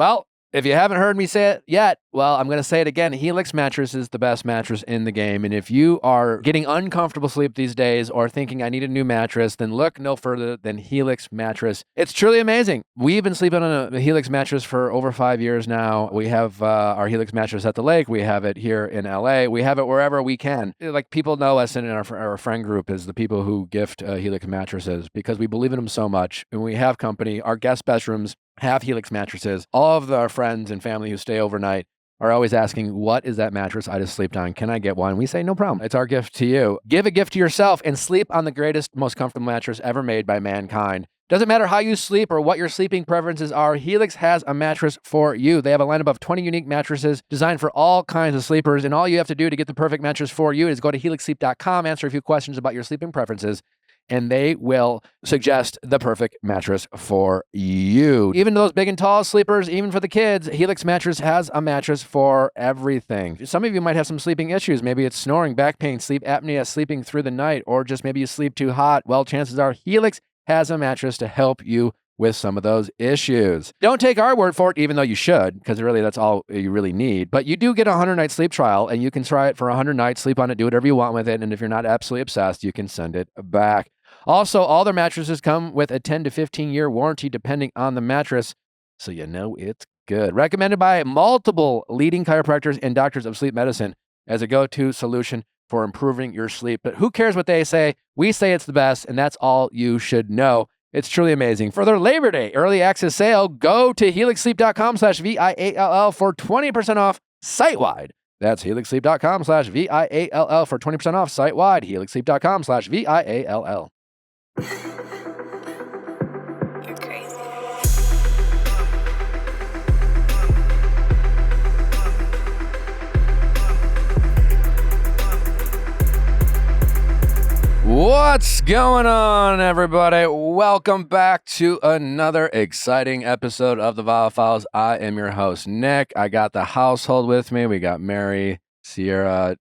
Well, if you haven't heard me say it yet, well, I'm going to say it again. Helix mattress is the best mattress in the game. And if you are getting uncomfortable sleep these days or thinking I need a new mattress, then look no further than Helix mattress. It's truly amazing. We've been sleeping on a Helix mattress for over 5 years now. We have our Helix mattress at the lake. We have it here in LA. We have it wherever we can. Like, people know us in our friend group as the people who gift Helix mattresses because we believe in them so much. And we have company. Our guest bedrooms have Helix mattresses. All of our friends and family who stay overnight are always asking, what is that mattress I just slept on? Can I get one? We say, no problem. It's our gift to you. Give a gift to yourself and sleep on the greatest, most comfortable mattress ever made by mankind. Doesn't matter how you sleep or what your sleeping preferences are, Helix has a mattress for you. They have a lineup of 20 unique mattresses designed for all kinds of sleepers, and all you have to do to get the perfect mattress for you is go to helixsleep.com, answer a few questions about your sleeping preferences, and they will suggest the perfect mattress for you. Even those big and tall sleepers, even for the kids, Helix mattress has a mattress for everything. Some of you might have some sleeping issues. Maybe it's snoring, back pain, sleep apnea, sleeping through the night, or just maybe you sleep too hot. Well, chances are Helix has a mattress to help you with some of those issues. Don't take our word for it, even though you should, because really that's all you really need. But you do get a 100-night sleep trial, and you can try it for 100 nights, sleep on it, do whatever you want with it, and if you're not absolutely obsessed, you can send it back. Also, all their mattresses come with a 10 to 15-year warranty depending on the mattress, so you know it's good. Recommended by multiple leading chiropractors and doctors of sleep medicine as a go-to solution for improving your sleep. But who cares what they say? We say it's the best, and that's all you should know. It's truly amazing. For their Labor Day early access sale, go to helixsleep.com/VIALL for 20% off site-wide. That's helixsleep.com/VIALL for 20% off site-wide. helixsleep.com/VIALL. You're crazy. What's going on, everybody? Welcome back to another exciting episode of the Viall Files. I am your host, Nick. I got the household with me. We got Mary, Sierra.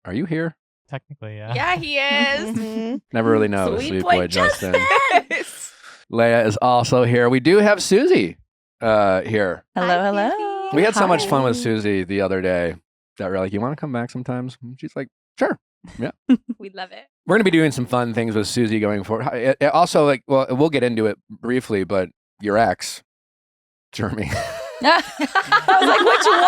Are you here? Technically, yeah. Yeah, he is. Never really know. Sweet boy Justin. Leia is also here. We do have Susie here. Hello, hello. We had so much fun Hi. with Susie the other day that we're like, you want to come back sometimes? And she's like, sure. Yeah. We love it. We're going to be doing some fun things with Susie going forward. It also, like, well, we'll get into it briefly, but your ex, Jeremy. I was like, which one?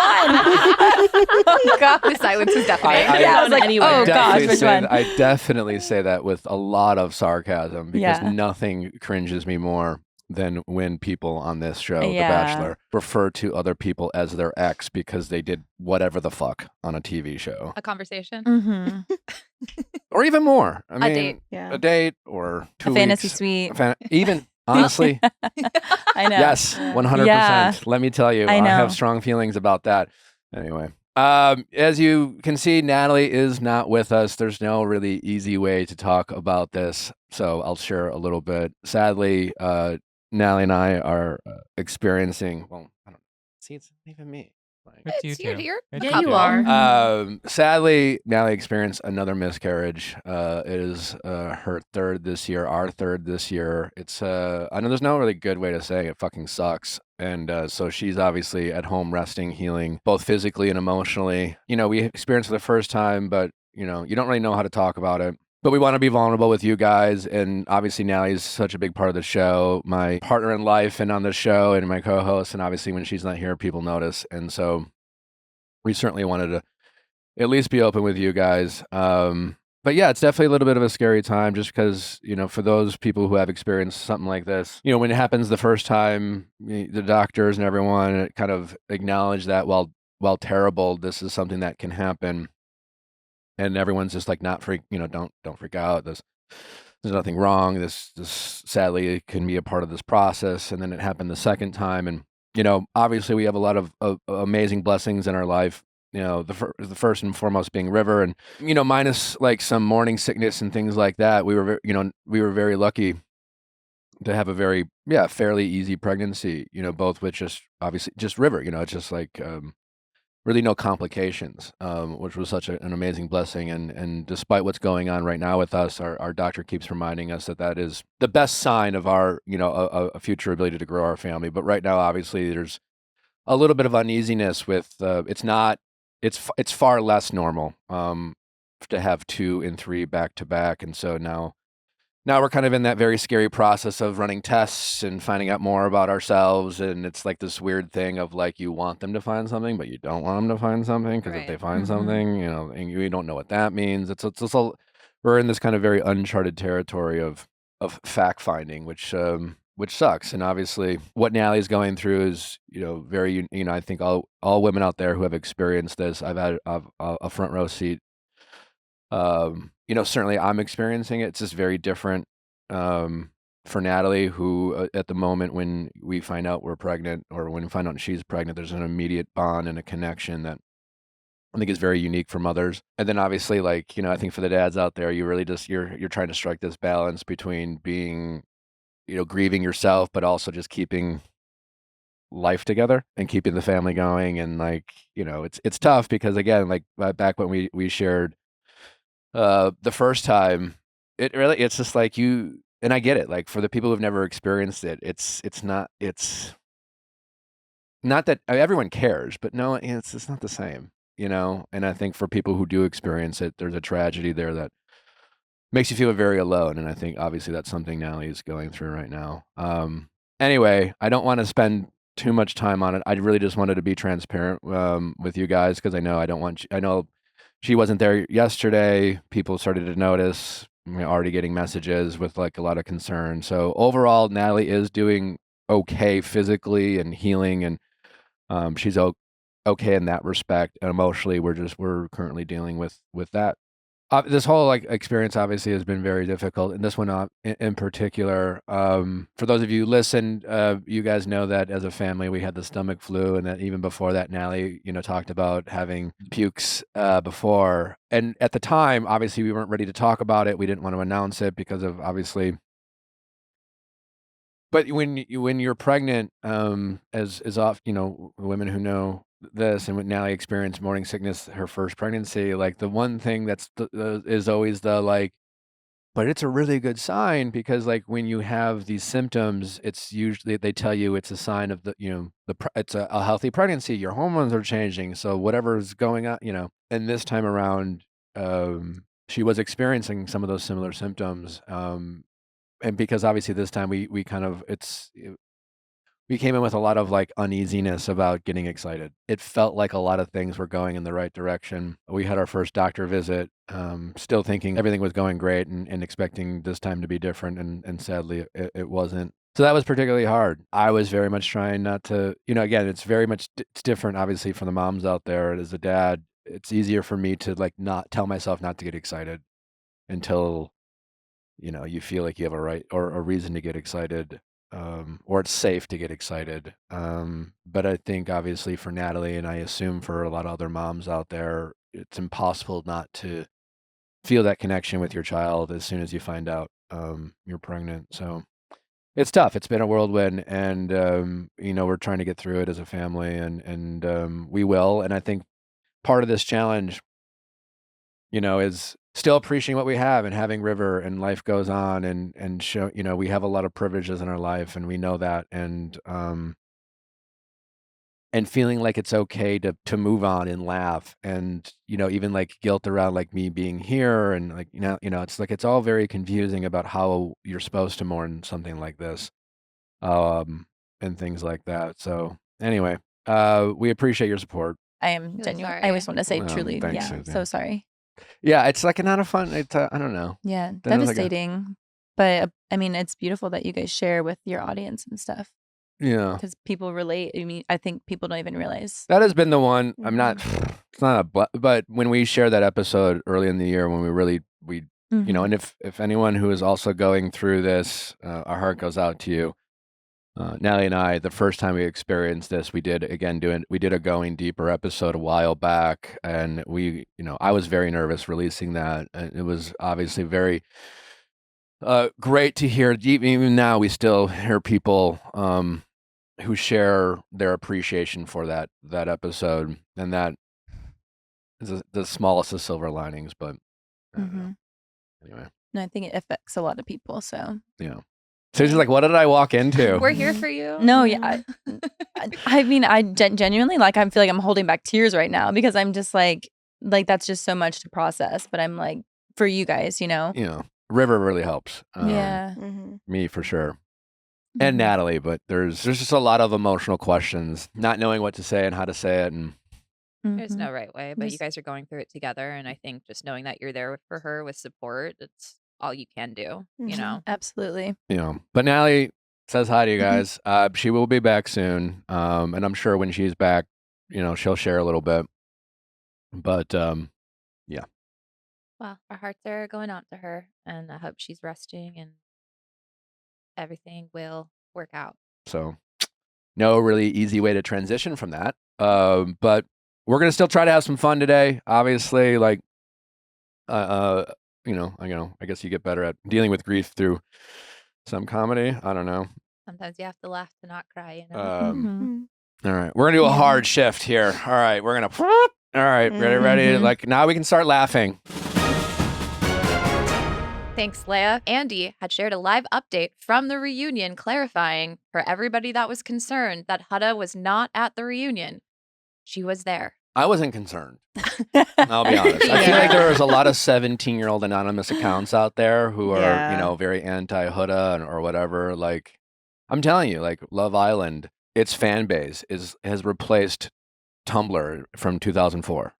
Oh, God. The silence was deafening. I was like, oh, gosh, which one? I definitely say that with a lot of sarcasm because Yeah. nothing cringes me more than when people on this show, The Yeah. Bachelor, refer to other people as their ex because they did whatever the fuck on a TV show. A conversation. Mm-hmm. Or even more. I mean, date. Yeah. a date or 2 A fantasy weeks. suite. Even, honestly, I know. yes, 100%. Yeah. Let me tell you, I I know. have strong feelings about that. Anyway, as you can see, Natalie is not with us. There's no really easy way to talk about this, so I'll share a little bit. Sadly, Natalie and I are experiencing, well, I don't see, it's not even me. Like, It's you You're two. here. It's Yeah, you two. are. Sadly, Natalie experienced another miscarriage. It is her third this year, our third this year. It's I know there's no really good way to say it. It fucking sucks. And so she's obviously at home resting, healing, both physically and emotionally. You know, we experienced it the first time, but you know, you don't really know how to talk about it. But we want to be vulnerable with you guys. And obviously Natalie's such a big part of the show, my partner in life and on the show and my co-host. And obviously when she's not here, people notice. And so we certainly wanted to at least be open with you guys. But yeah, it's definitely a little bit of a scary time just because, you know, for those people who have experienced something like this, you know, when it happens the first time, the doctors and everyone kind of acknowledge that while terrible, this is something that can happen. And everyone's just like, don't freak out. There's nothing wrong. This sadly can be a part of this process. And then it happened the second time. And, you know, obviously we have a lot of amazing blessings in our life. You know, the first and foremost being River, and you know, minus like some morning sickness and things like that, we were very lucky to have a very fairly easy pregnancy. You know, both with just River. You know, it's just like really no complications, which was such an amazing blessing. And despite what's going on right now with us, our doctor keeps reminding us that is the best sign of our a future ability to grow our family. But right now, obviously, there's a little bit of uneasiness with it's far less normal to have 2 and 3 back to back, and so now we're kind of in that very scary process of running tests and finding out more about ourselves, and it's like this weird thing of like you want them to find something, but you don't want them to find something because if they find something, and you don't know what that means. We're in this kind of very uncharted territory of fact finding, which sucks. And obviously, what Natalie's going through is very I think all women out there who have experienced this, I've had a front row seat. Certainly I'm experiencing it. It's just very different for Natalie, who at the moment when we find out we're pregnant or when we find out she's pregnant, there's an immediate bond and a connection that I think is very unique for mothers. And then obviously, I think for the dads out there, you really just you're trying to strike this balance between being, grieving yourself, but also just keeping life together and keeping the family going. And it's tough because again, back when we shared the first time, it's just like and I get it, like for the people who've never experienced it, it's not that everyone cares, but no, it's not the same, and I think for people who do experience it, there's a tragedy there that makes you feel very alone, and I think obviously that's something Natalie's going through right now. Anyway, I don't want to spend too much time on it. I really just wanted to be transparent with you guys because I know she wasn't there yesterday. People started to notice. We're already getting messages with a lot of concern. So overall, Natalie is doing okay physically and healing, and she's okay in that respect. And emotionally, we're currently dealing with that. This whole experience obviously has been very difficult, and this one in particular. For those of you who listened, you guys know that as a family we had the stomach flu, and that even before that, Natalie, talked about having pukes before. And at the time, obviously, we weren't ready to talk about it. We didn't want to announce it because of obviously. But when you're pregnant, as often, women who know this, and when Natalie experienced morning sickness her first pregnancy, the one thing that's is always but it's a really good sign because when you have these symptoms, it's usually they tell you it's a sign of it's a healthy pregnancy. Your hormones are changing, so whatever's going on, And this time around, she was experiencing some of those similar symptoms, and because obviously this time we came in with a lot of uneasiness about getting excited. It felt like a lot of things were going in the right direction. We had our first doctor visit, still thinking everything was going great and expecting this time to be different. And sadly, it wasn't. So that was particularly hard. I was very much trying not to, again, it's very much, it's different, obviously, for the moms out there. As a dad, it's easier for me to not tell myself not to get excited until, you feel like you have a right or a reason to get excited. Or it's safe to get excited. But I think obviously for Natalie, and I assume for a lot of other moms out there, it's impossible not to feel that connection with your child as soon as you find out you're pregnant. So it's tough. It's been a whirlwind, and we're trying to get through it as a family, and we will. And I think part of this challenge, is still appreciating what we have and having River, and life goes on, and show, we have a lot of privileges in our life, and we know that, and feeling like it's okay to move on and laugh, and even guilt around me being here, and it's all very confusing about how you're supposed to mourn something like this, and things like that. So anyway, we appreciate your support. I am genuine. I always want to say truly, thanks, yeah. Susie. So sorry. Yeah, it's not a fun. It's I don't know. Yeah, Then it's devastating. But I mean, it's beautiful that you guys share with your audience and stuff Yeah, because people relate. I mean, I think people don't even realize. that has been the one. I'm not. It's not but when we shared that episode early in the year, when we and if anyone who is also going through this, our heart goes out to you. Natalie and I, the first time we experienced this, we did a going deeper episode a while back, and I was very nervous releasing that, and it was obviously very great to hear. Even now, we still hear people who share their appreciation for that episode, and that is the smallest of silver linings. But I don't know. Anyway, And I think it affects a lot of people. So yeah. So she's like, what did I walk into? We're here for you. No, yeah. I mean, I genuinely like. I feel like I'm holding back tears right now because I'm just like that's just so much to process. But I'm like, for you guys, You know, River really helps. yeah. Me for sure. And Mhm. Natalie, but there's just a lot of emotional questions, not knowing what to say and how to say it. And There's Mhm. no right way, but you Yes. guys are going through it together. And I think just knowing that you're there for her with support, it's all you can do, you know? Absolutely. but Natalie says hi to you guys. She will be back soon. And I'm sure when she's back, she'll share a little bit. But yeah. Well, our hearts are going out to her, and I hope she's resting and everything will work out. So no really easy way to transition from that. But we're going to still try to have some fun today. Obviously, like, I guess you get better at dealing with grief through some comedy. I don't know. Sometimes you have to laugh to not cry, you know? Mhm. All right. We're going to do a Yeah. hard shift here. All right. We're going to, all right. Ready? Mhm. Like, now we can start laughing. Thanks, Leia. Andy had shared a live update from the reunion clarifying for everybody that was concerned that Hutta was not at the reunion. She was there. I wasn't concerned. I'll be honest. I feel like Yeah. there was a lot of 17-year-old anonymous accounts out there who are, Yeah. very anti-Huda or whatever. Like, I'm telling you, like, Love Island, its fan base has replaced Tumblr from 2004.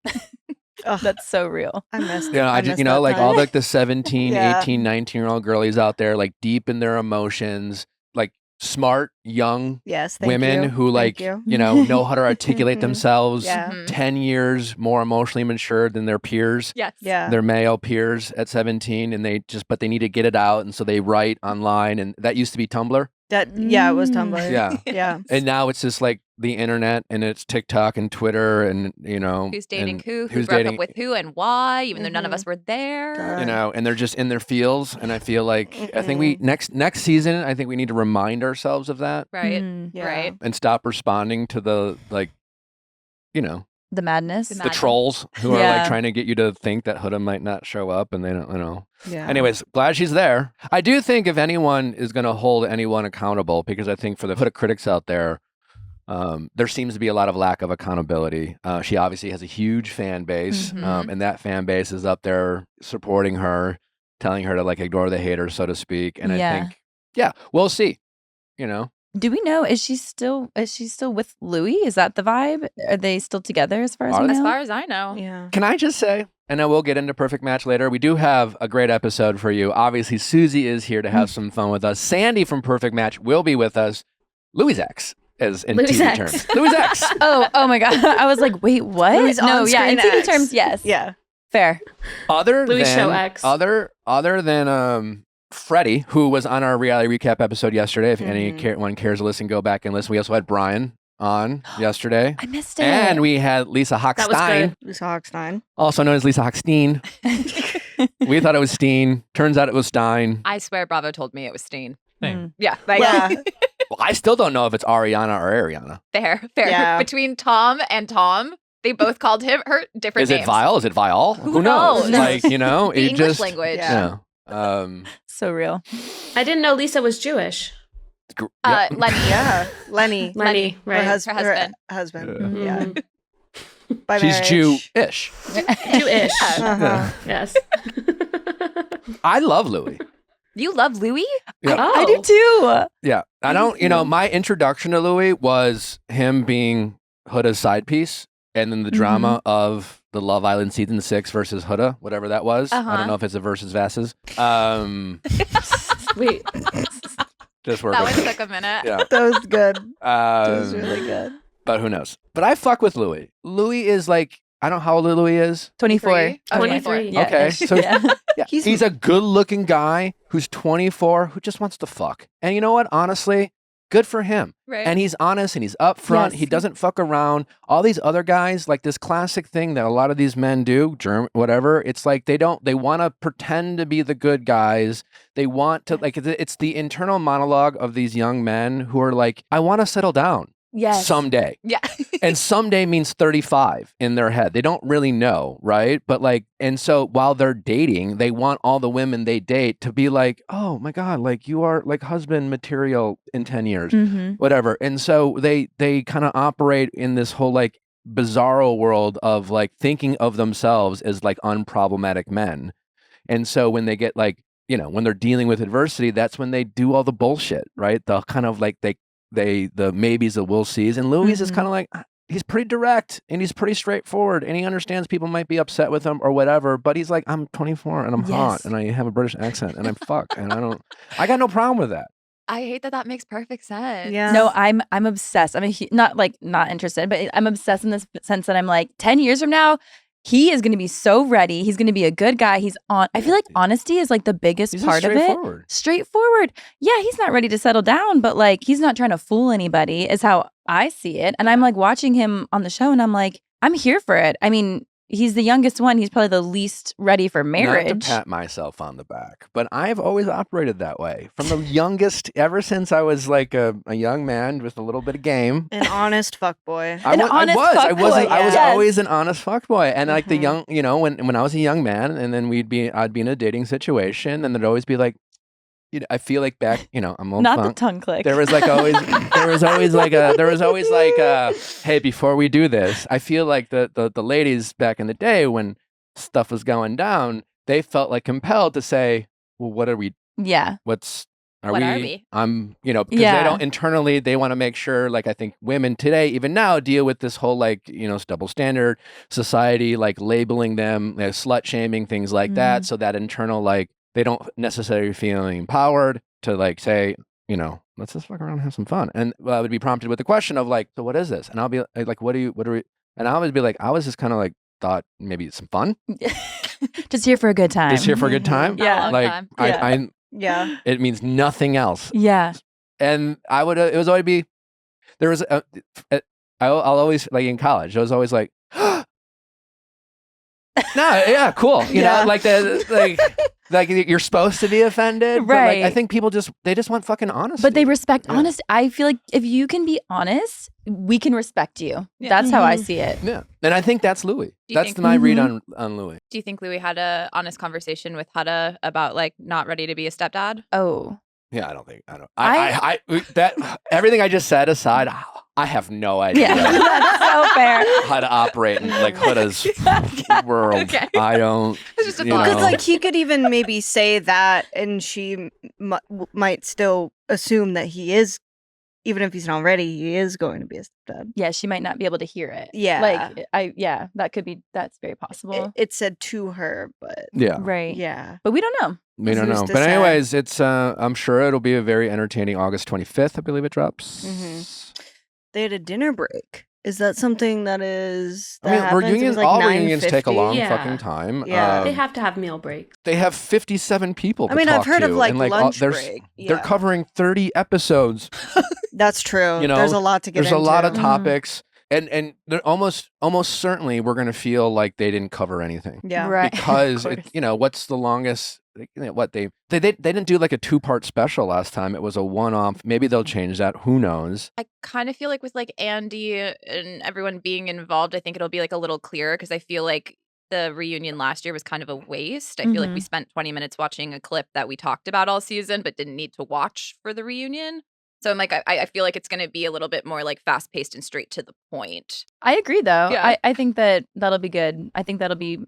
Ugh, That's so real. I missed. I just, missed that like time. all like the 17, Yeah. 18, 19-year-old girlies out there, like deep in their emotions, like smart, young Yes, thank women you. who Thank like, you. know how to articulate Mhm. themselves Yeah. Mhm. 10 years more emotionally mature than their peers. Yes. Yeah. Their male peers at 17, and but they need to get it out, and so they write online, and that used to be Tumblr. It was Tumblr. Yeah. Yeah. And now it's just like the internet, and it's TikTok and Twitter, and Who's dating and who who's broke dating- up with who, and why, even though none of Mhm. us were there. and they're just in their feels. And I feel like I think we next season, I think we need to remind ourselves of that Right. Mhm. Yeah. Right. and stop responding to the The madness. The the Madness. trolls who are like Yeah. trying to get you to think that Huda might not show up, and they don't, Yeah. Anyways, glad she's there. I do think if anyone is going to hold anyone accountable, because I think for the Huda critics out there, there seems to be a lot of lack of accountability. She obviously has a huge fan base, Mhm. and that fan base is up there supporting her, telling her to like ignore the haters, so to speak. And I Yeah. think, we'll see. Do we know? Is she still with Louis? Is that the vibe? Are they still together as far as Are we they? know? As far as I know. Yeah. Can I just say, and I will get into Perfect Match later, we do have a great episode for you. Obviously, Susie is here to have some fun with us. Sandy from Perfect Match will be with us. Louis X, as in Louis TV X. terms. Louis X. Oh my god! I was like, wait, what? Louis No, yeah, in on-screen TV X. terms, yes. Yeah. Fair. Other Louis than Show X. Other than Freddie, who was on our reality recap episode yesterday. If anyone cares to listen, go back and listen. We also had Brian on yesterday. I missed it. And we had Lisa That was Hochstein, good. Lisa Hochstein. also known as Lisa Hochstein. We thought it was Steen. Turns out it was Stein. I swear Bravo told me it was Steen. Mm. Yeah. Like, Yeah. Well, I still don't know if it's Ariana or Ariana. fair. Yeah. Between Tom and Tom, they both called her different Is names. it Viall? Is it Viall? Who knows? knows? Like, The it English just language. Yeah. So real. I didn't know Lisa was Jewish. Yep. Lenny. Yeah. Lenny. Lenny, Her, right? husband. husband. Her husband. Mhm. Yeah. By She's marriage. Jewish. Jewish. Uh-huh. Yes. I love Louis. You love Louis? Yeah. Oh. I do too. Yeah. I don't, my introduction to Louis was him being Huda's side piece, and then the drama of the Love Island season 6 versus Huda, whatever that was. I Uh-huh. don't know if it's a versus Vasses. Wait. Just That working. one took a minute. Yeah. That was good. That was Um, really good. but who knows? But I fuck with Louis. Louis is like, I don't know how old Louis is. 24. Three? Oh, 23. Yeah, Okay, ish. so- yeah. Yeah. He's- He's a good looking guy who's 24 who just wants to fuck. And you know what? Honestly, good for him. Right. And he's honest and he's upfront. Yes. He doesn't fuck around. All these other guys, like this classic thing that a lot of these men do, whatever. It's like they want to pretend to be the good guys. They want to, like, it's the internal monologue of these young men who are like, I want to settle down Yes. someday. yeah. and someday means 35 in their head. They don't really know, right? But like, and so while they're dating, they want all the women they date to be like, oh my God, like you are like husband material in 10 years, whatever. And so they kind of operate in this whole like bizarro world of like thinking of themselves as like unproblematic men. And so when they get like, you know, when they're dealing with adversity, that's when they do all the bullshit, right? The kind of like the maybes, the will sees. And Louis is kind of like, he's pretty direct and he's pretty straightforward and he understands people might be upset with him or whatever, but he's like, I'm 24 and I'm hot and I have a British accent and I'm fucked and I got no problem with that. I hate that makes perfect sense. Yeah. No, I'm obsessed. I'm not interested, but I'm obsessed in this sense that I'm like 10 years from now, he is going to be so ready. He's going to be a good guy. I feel like honesty is like the biggest part of it. Straightforward. Yeah, he's not ready to settle down, but like he's not trying to fool anybody is how I see it. And I'm like watching him on the show and I'm like, I'm here for it. I mean, he's the youngest one. He's probably the least ready for marriage. Not to pat myself on the back, but I've always operated that way. From the youngest, ever since I was like a young man with a little bit of game. An honest fuckboy. I was always an honest fuckboy. And like the young, you know, when I was a young man and then I'd be in a dating situation and there'd always be like, you know, I feel like back, you know, I'm old not funk. the tongue click. There was always like, hey, before we do this, I feel like the ladies back in the day when stuff was going down, they felt like compelled to say, well, what are we? Yeah. What are we? I'm, you know, because they don't internally, they want to make sure, like, I think women today, even now, deal with this whole, like, you know, double standard society, like labeling them, like, slut shaming, things like that. So that internal, like, they don't necessarily feel empowered to like say, you know, let's just fuck around and have some fun. And I would be prompted with the question of like, so what is this? And I'll be like, what are we? And I would be like, I was just kind of like thought maybe some fun. Just here for a good time. Just here for a good time. Yeah. Like Yeah. It means nothing else. Yeah. And it was always be, there was I'll always like in college, I was always like, no, yeah, cool. You know, like like you're supposed to be offended, right? But like, I think people just want fucking honesty. But they respect honesty. I feel like if you can be honest, we can respect you. That's how I see it. Yeah, and I think that's Louis. That's my read on Louis. Do you think Louis had a honest conversation with Hutta about like not ready to be a stepdad? Oh. Yeah, I that everything I just said aside, I have no idea. Yeah, that's so fair. How to operate in like Hutta's world. Okay. I don't. It's just a thought. Because like he could even maybe say that, and she might still assume that he is, even if he's not ready, he is going to be a stepdad. Yeah, she might not be able to hear it. Yeah, like that's very possible. It said to her, but right. Yeah, but we don't know. We don't know. But anyways, it's I'm sure it'll be a very entertaining August 25th, I believe it drops. They had a dinner break. Is that something that is? Reunions, like all reunions take a long Yeah. fucking time. Yeah. They have to have meal breaks. They have 57 people to I mean, talk I've heard to, of like and, lunch there's- break. They're Yeah. covering 30 episodes. That's true. You know, there's a lot to get There's into. a lot of topics. And they're almost certainly we're going to feel like they didn't cover anything. Yeah. Right. Because, what's the longest, they didn't do like a 2-part special last time. It was a one-off. Maybe they'll change that. Who knows? I kind of feel like with like Andy and everyone being involved, I think it'll be like a little clearer because I feel like the reunion last year was kind of a waste. I feel like we spent 20 minutes watching a clip that we talked about all season, but didn't need to watch for the reunion. So I'm like, I feel like it's going to be a little bit more like fast paced and straight to the point. I agree, though. Yeah. I think that'll be good. I think that'll be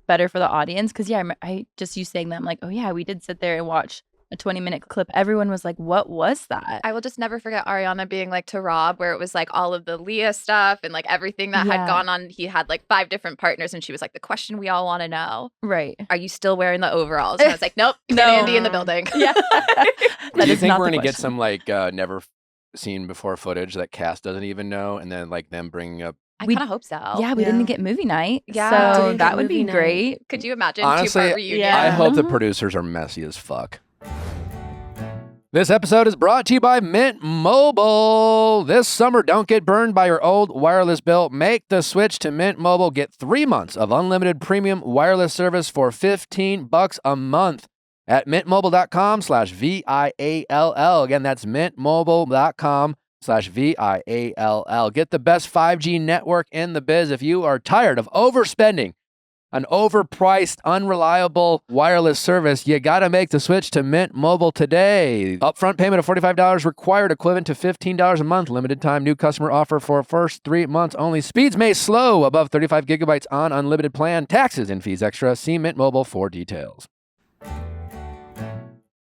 better for the audience because I just you saying that I'm like, oh yeah, we did sit there and watch a 20-minute clip. Everyone was like, what was that? I will just never forget Ariana being like to Rob, where it was like all of the Leah stuff and like everything that had gone on. He had like 5 different partners, and she was like, the question we all want to know, right? Are you still wearing the overalls? And I was like, nope, get Andy in the building. Yeah. Do you think we're going to get some like never seen before footage that cast doesn't even know, and then like them bringing up? I kind of hope so. Yeah, we didn't get movie night. Yeah, so that would be great. Could you imagine? Honestly, 2-part reunion? Yeah. I hope the producers are messy as fuck. This episode is brought to you by Mint Mobile. This summer, don't get burned by your old wireless bill. Make the switch to Mint Mobile. Get 3 months of unlimited premium wireless service for $15 a month at mintmobile.com/VIALL. Again, that's mintmobile.com/VIALL. Viall. Get the best 5G network in the biz. If you are tired of overspending an overpriced, unreliable wireless service, you got to make the switch to Mint Mobile today. Upfront payment of $45 required, equivalent to $15 a month. Limited time new customer offer for first 3 months only. Speeds may slow above 35 gigabytes on unlimited plan. Taxes and fees extra. See Mint Mobile for details.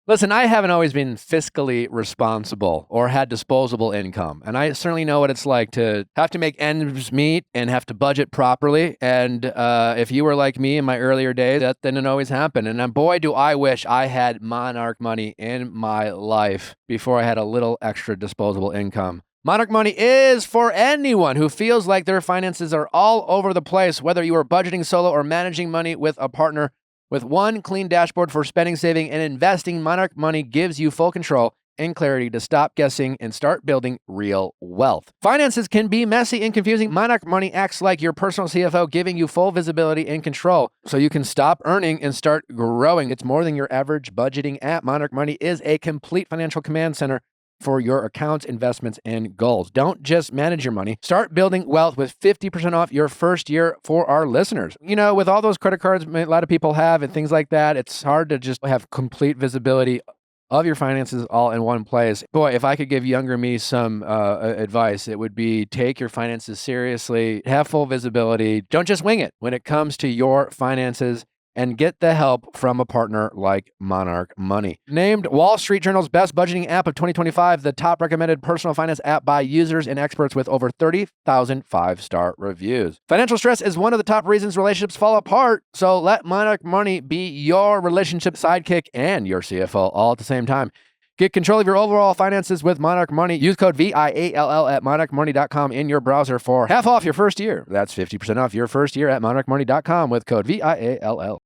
Listen, I haven't always been fiscally responsible or had disposable income. And I certainly know what it's like to have to make ends meet and have to budget properly. And if you were like me in my earlier days, that didn't always happen. And boy, do I wish I had Monarch money in my life before I had a little extra disposable income. Monarch Money is for anyone who feels like their finances are all over the place, whether you are budgeting solo or managing money with a partner. With one clean dashboard for spending, saving, and investing, Monarch Money gives you full control and clarity to stop guessing and start building real wealth. Finances can be messy and confusing. Monarch Money acts like your personal CFO, giving you full visibility and control so you can stop earning and start growing. It's more than your average budgeting app. Monarch Money is a complete financial command center for your accounts, investments, and goals. Don't just manage your money. Start building wealth with 50% off your first year for our listeners. You know, with all those credit cards a lot of people have and things like that, it's hard to just have complete visibility of your finances all in one place. Boy, if I could give younger me some advice, it would be take your finances seriously, have full visibility. Don't just wing it when it comes to your finances, and get the help from a partner like Monarch Money. Named Wall Street Journal's best budgeting app of 2025, the top recommended personal finance app by users and experts with over 30,000 five-star reviews. Financial stress is one of the top reasons relationships fall apart, so let Monarch Money be your relationship sidekick and your CFO all at the same time. Get control of your overall finances with Monarch Money. Use code VIALL at monarchmoney.com in your browser for half off your first year. That's 50% off your first year at monarchmoney.com with code VIALL.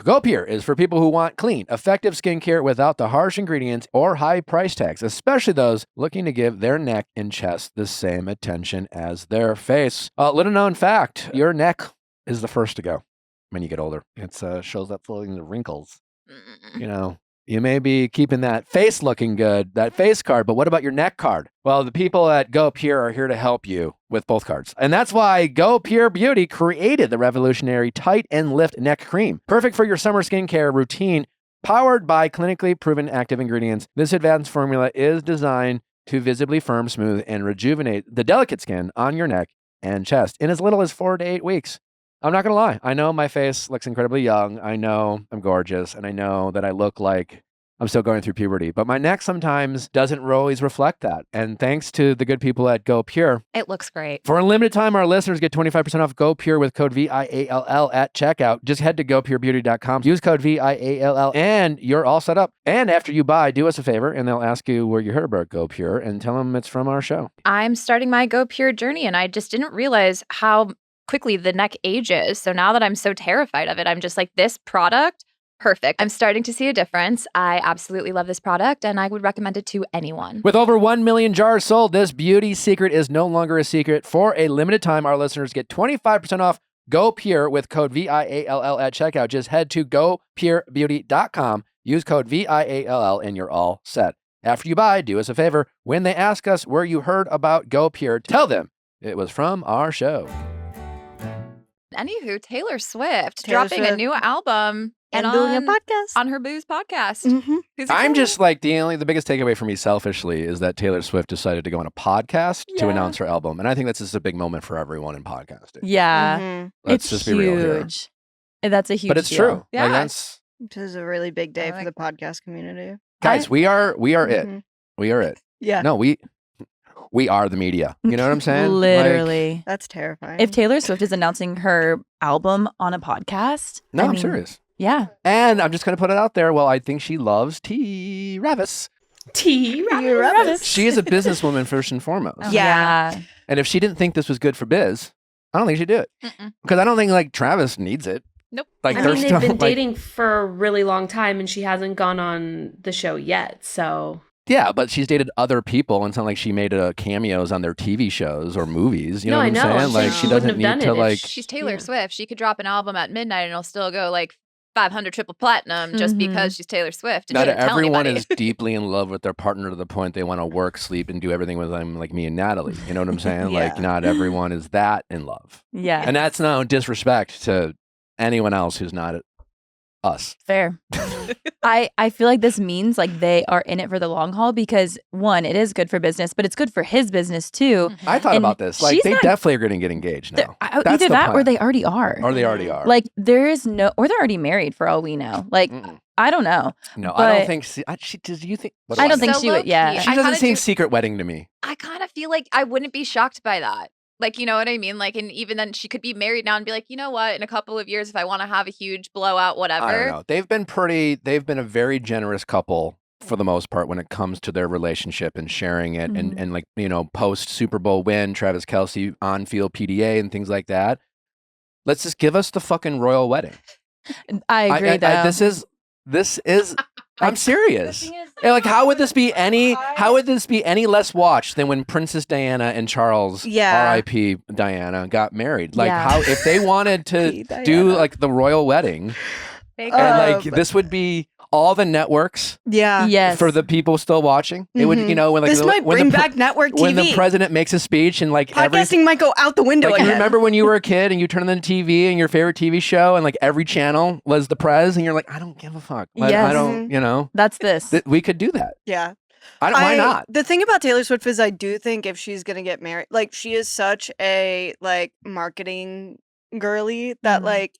GoPure is for people who want clean, effective skincare without the harsh ingredients or high price tags, especially those looking to give their neck and chest the same attention as their face. Little known fact, your neck is the first to go when you get older. It shows up filling the wrinkles. You know, you may be keeping that face looking good, that face card, but what about your neck card? Well, the people at GoPure are here to help you with both cards. And that's why GoPure Beauty created the revolutionary Tight and Lift Neck Cream. Perfect for your summer skincare routine, powered by clinically proven active ingredients. This advanced formula is designed to visibly firm, smooth, and rejuvenate the delicate skin on your neck and chest in as little as 4 to 8 weeks. I'm not going to lie. I know my face looks incredibly young. I know I'm gorgeous. And I know that I look like I'm still going through puberty. But my neck sometimes doesn't always reflect that. And thanks to the good people at GoPure, It looks great. for a limited time, our listeners get 25% off GoPure with code VIALL at checkout. Just head to gopurebeauty.com. Use code VIALL and you're all set up. And after you buy, do us a favor and they'll ask you where you heard about GoPure and tell them it's from our show. I'm starting my GoPure journey and I just didn't realize how quickly the neck ages. So now that I'm so terrified of it, I'm just like, this product, perfect. I'm starting to see a difference. I absolutely love this product and I would recommend it to anyone. With over 1 million jars sold, this beauty secret is no longer a secret. For a limited time, our listeners get 25% off GoPure with code VIALL at checkout. Just head to gopurebeauty.com, use code VIALL, and you're all set. After you buy, do us a favor. When they ask us where you heard about GoPure, tell them it was from our show. Anywho, Taylor Swift Taylor dropping a Swift. new album And doing a podcast. on her Booze podcast. Mhm. Who's I'm excited? just like the biggest takeaway for me selfishly is that Taylor Swift decided to go on a podcast to Yeah. announce her album. And I think that's just a big moment for everyone in podcasting. Yeah. Mhm. Let's It's just be real here. huge. That's a huge But it's deal. true. Yeah. Like that's This is a really big day I for like- the podcast community. guys, we are it. Mhm. We are it. Yeah, No, we are the media. You know what I'm saying? Like, Literally. that's terrifying. If Taylor Swift is announcing her album on a podcast, no, I I'm mean, serious. Yeah. And I'm just gonna put it out there. Well, I think she loves T. Ravis. T. Rabbit. She is a businesswoman first and foremost. Oh, Yeah. And if she didn't think this was good for biz, I don't think she'd do it. Mm-mm. Because I don't think like Travis needs it. Nope. Like I they're mean, they've still been like, dating for a really long time and she hasn't gone on the show yet. So yeah, but she's dated other people, and it's not like she made cameos on their TV shows or movies. You know No, what I'm I know. saying? Like She she wouldn't doesn't have need done to it if like. she- She's Taylor Yeah. Swift. She could drop an album at midnight and it'll still go like 500 triple platinum just because she's Taylor Swift. And Not didn't tell everyone anybody. is deeply in love with their partner to the point they want to work, sleep, and do everything with them, like me and Natalie. You know what I'm saying? Like, Yeah. not everyone is that in love. Yeah. And that's no disrespect to anyone else who's not us. Fair. I feel like this means like they are in it for the long haul because one, it is good for business, but it's good for his business too. I thought And about this. Like, she's they not- definitely are going to get engaged now. That's Either the that or plan. they already are. Or they already are. Like there is no, or they're already married for all we know. Like Mm-mm. I don't know. No, I but- don't think. Do you think? What do I don't think So she would. low-key. Yeah. She I doesn't kinda seem do- secret wedding to me. I kind of feel like I wouldn't be shocked by that. Like, you know what I mean? Like, and even then she could be married now and be like, you know what? In a couple of years, if I want to have a huge blowout, whatever. I don't know. They've been a very generous couple for the most part when it comes to their relationship and sharing it and like, you know, post Super Bowl win, Travis Kelce on field PDA and things like that. Let's just give us the fucking royal wedding. I agree though. This is I'm serious. Yeah, like how would this be any less watched than when Princess Diana and Charles R.I.P. Diana got married? Like Yeah. how if they wanted to do like the royal wedding and like this would be all the networks Yeah. Yes. for the people still watching. It would, you know, when like This might when bring the, back network TV. when the president makes a speech and like Podcasting might go out the window like you again. remember when you were a kid and you turned on the TV and your favorite TV show and like every channel was the prez and you're like, I don't give a fuck. Like, Yes. I don't, you know. That's this. We could do that. Yeah. Why not? The thing about Taylor Swift is I do think if she's going to get married, like she is such a like marketing girly that like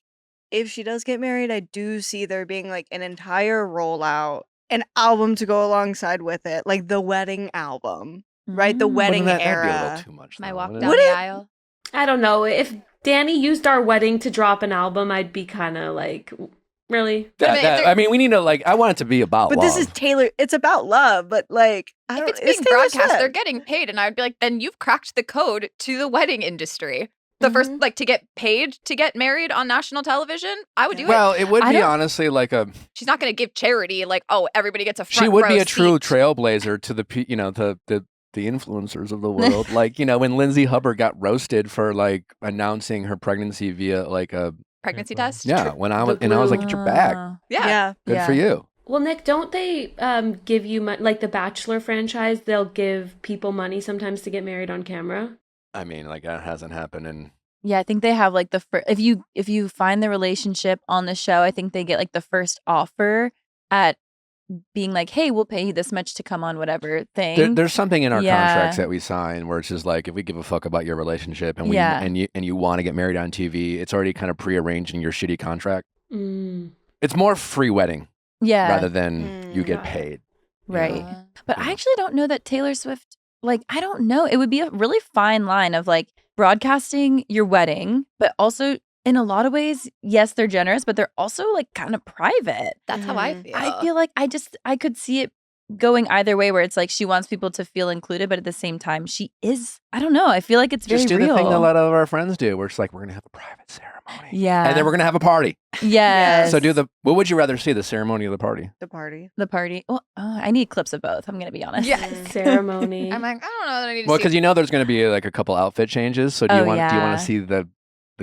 if she does get married, I do see there being like an entire rollout, an album to go alongside with it, like the wedding album, right? The wedding Wouldn't era. that'd be a little too much. My though, walk wouldn't down it? the aisle. I don't know. If Danny used our wedding to drop an album, I'd be kind of like, really? I mean, we need to like. I want it to be about. But love. this is Taylor. It's about love, but like I If don't. it's being Taylor broadcast, they're Swift. getting paid. And I would be like, then you've cracked the code to the wedding industry. The first, like, to get paid to get married on national television, I would do it. Well, it would I be don't- honestly like a. She's not going to give charity, like, oh, everybody gets a front She would row be a true seat. trailblazer to the you know the influencers of the world. Like you know when Lindsay Hubbard got roasted for like announcing her pregnancy via like a Pregnancy test? yeah when I was like get your bag. Yeah. Yeah. Good for you. Well, Nick, don't they give you money? Like the Bachelor franchise, they'll give people money sometimes to get married on camera. I mean, like that hasn't happened in. Yeah, I think they have like the first. If you find the relationship on the show, I think they get like the first offer at being like, "Hey, we'll pay you this much to come on whatever thing." There's something in our Yeah. contracts that we sign where it's just like if we give a fuck about your relationship and we Yeah. and you want to get married on TV, it's already kind of prearranged in your shitty contract. Mm. It's more free wedding Yeah, rather than you get Got it. paid. you right. know? But I actually don't know that Taylor Swift. Like, I don't know. It would be a really fine line of like broadcasting your wedding, but also in a lot of ways, yes, they're generous, but they're also like kind of private. That's how I feel. I feel like I could see it going either way where it's like she wants people to feel included, but at the same time, she is, I don't know. I feel like it's very Just do real. the thing that a lot of our friends do, where it's like we're gonna have a private ceremony, Yeah. and then we're gonna have a party. Yes. So what would you rather see, the ceremony or the party? The party. the party. Well, I need clips of both. I'm going to be honest. Yes. Ceremony. I'm like, I don't know that I need to Well, see. because you know there's gonna be like a couple outfit changes. So do you Oh, want yeah. to see the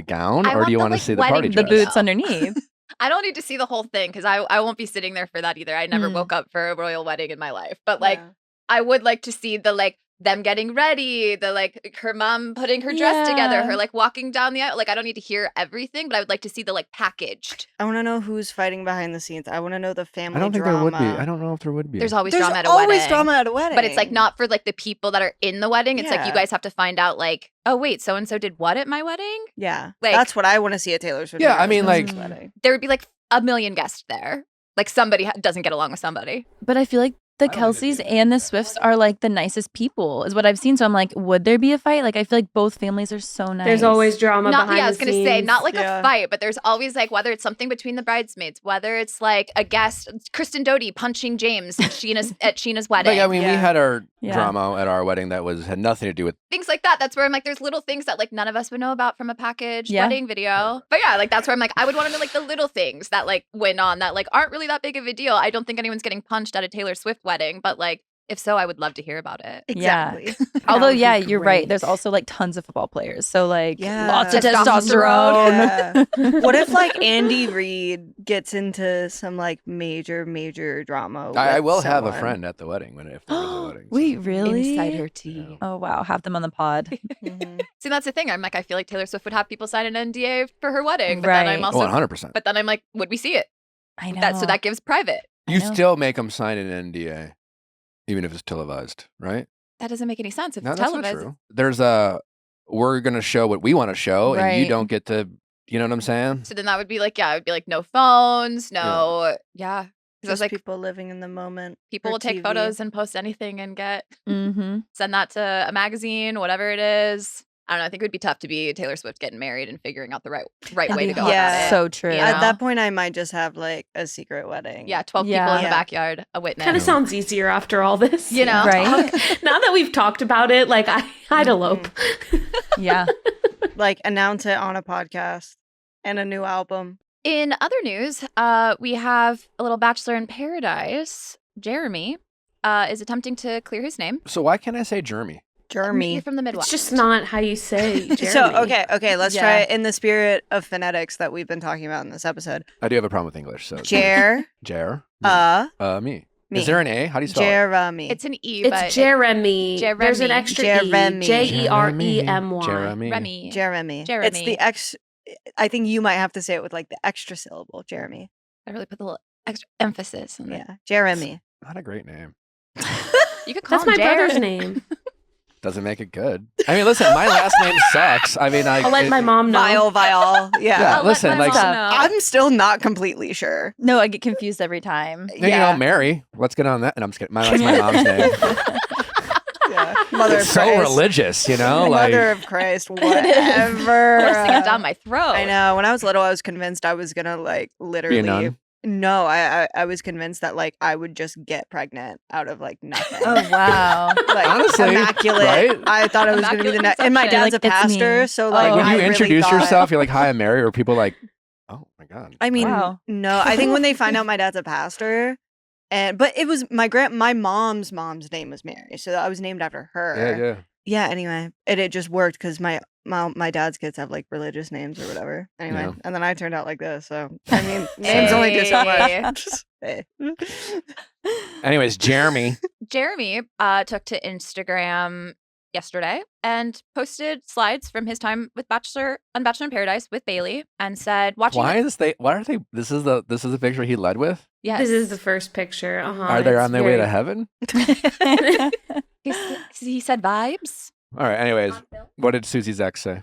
gown I or want do you the, want to like, see the wedding party The dress? video. boots underneath. I don't need to see the whole thing because I won't be sitting there for that either. I never woke up for a royal wedding in my life. But like, Yeah. I would like to see the like them getting ready, the like her mom putting her dress together, Yeah. her like walking down the aisle. Like I don't need to hear everything, but I would like to see the like packaged. I want to know who's fighting behind the scenes. I want to know the family I don't think drama. there would be. I don't know if there would be. There's always There's drama at a always wedding. drama at a wedding. But it's like not for like the people that are in the wedding. It's like you Yeah. guys have to find out like, oh wait, so and so did what at my wedding? Yeah. like- That's what I want to see at Taylor Swift. Yeah, I mean, like- wedding. There would be like a million guests there. Like somebody doesn't get along with somebody. But I feel like the I don't think Kelseys it'd be and the Swifts are like the nicest people, is what I've seen. So I'm like, would there be a fight? Like, I feel like both families are so nice. There's always drama Not behind yeah, I was the gonna say scenes. not like Yeah. a fight, but there's always like whether it's something between the bridesmaids, whether it's like a guest, Kristen Doty punching James at Sheena's wedding, Like, I mean, we Yeah. had our Yeah. drama at our wedding that had nothing to do with. things like that. That's where I'm like, there's little things that like none of us would know about from a packaged Yeah. wedding video. But yeah, like that's where I'm like, I would want to know like the little things that like went on that like aren't really that big of a deal. I don't think anyone's getting punched at a Taylor Swift wedding, but like If so, I would love to hear about it. Exactly. Although, would be yeah, you're right. great. There's also like tons of football players. So like Yeah. lots of Testosterone. testosterone. Yeah. What if like Andy Reid gets into some like major drama? I with will have a someone? friend at the wedding if there is a wedding. so- Wait, really? Insider tea. Oh wow, have them on the pod. Mhm. See, that's the thing. I'm like, I feel like Taylor Swift would have people sign an NDA for her wedding, but then I'm Right. also, 100%. but then I'm like, would we see it? I know. So that gives private. You know. still make them sign an NDA, even if it's televised, right? That doesn't make any sense if No, it's that's not televised. true. There's we're going to show what we want to show, and you Right. don't get to, you know what I'm saying? So then that would be like, yeah, it would be like no phones, no, yeah. Because I was Just like, people living in the moment. people for will take TV. photos and post anything and Mm-hmm. send that to a magazine, whatever it is. I don't know. I think it would be tough to be Taylor Swift getting married and figuring out the right way to go Yeah. about it. So true. You At know? that point, I might just have like a secret wedding. Yeah, 12 people Yeah. in the Yeah. backyard, a witness. Kind of sounds easier after all this. You know? Right? Now that we've talked about it, like I'd elope. Yeah. Like announce it on a podcast and a new album. In other news, we have a little Bachelor in Paradise. Jeremy is attempting to clear his name. So why can't I say Jeremy? Jeremy. You're from the Midwest. It's just not how you say Jeremy. So okay, let's try Yeah. it in the spirit of phonetics that we've been talking about in this episode. I do have a problem with English. So Jer, Jer. me. Me. Is there an A? How do you spell it? Jeremy. It's an E, but It's Jeremy. There's an Jeremy. extra Jeremy. E. Jeremy. Jeremy. Remy. Jeremy. It's Jeremy. the X. I think you might have to say it with like the extra syllable. Jeremy. I really put the little extra emphasis on it. Yeah. Jeremy. Not a great name. You could call That's him my Jer. brother's name. Doesn't make it good. I mean, listen, my last name sucks. I mean, I'll let my mom know. Viall. Yeah. Yeah, I'll listen, let my like- mom know. I'm still not completely sure. No, I get confused every time. You know, Mary. Let's get on that. And I'm just kidding. That's my mom's name. Yeah. Mother It's of so Christ. religious, you know? Mother Like, of Christ. Whatever. Forcing it down my throat. I know. When I was little, I was convinced I was gonna like literally. nun? No, I was convinced that like I would just get pregnant out of like nothing. Oh wow. Like Honestly, immaculate. right? I thought I was gonna be the Immaculate next. And my conception. dad's Like, a it's me. pastor, so like when I you really introduce thought- yourself, you're like, hi, I'm Mary, or people like, oh my God. I mean, Wow. no. I think when they find out my dad's a pastor, but it was my mom's name was Mary, so I was named after her. Yeah, yeah. Yeah, anyway, it just worked because my dad's kids have like religious names or whatever. Anyway, Yeah. and then I turned out like this. So I mean, names only do so much. Hey. Anyways, Jeremy. Jeremy took to Instagram yesterday and posted slides from his time with Bachelor in Paradise with Bailey and said, watching Why are they this is the picture he led with? Yes. This is the first picture. Are they on their way to heaven? He said vibes. All right, anyways, what did Susie's ex say?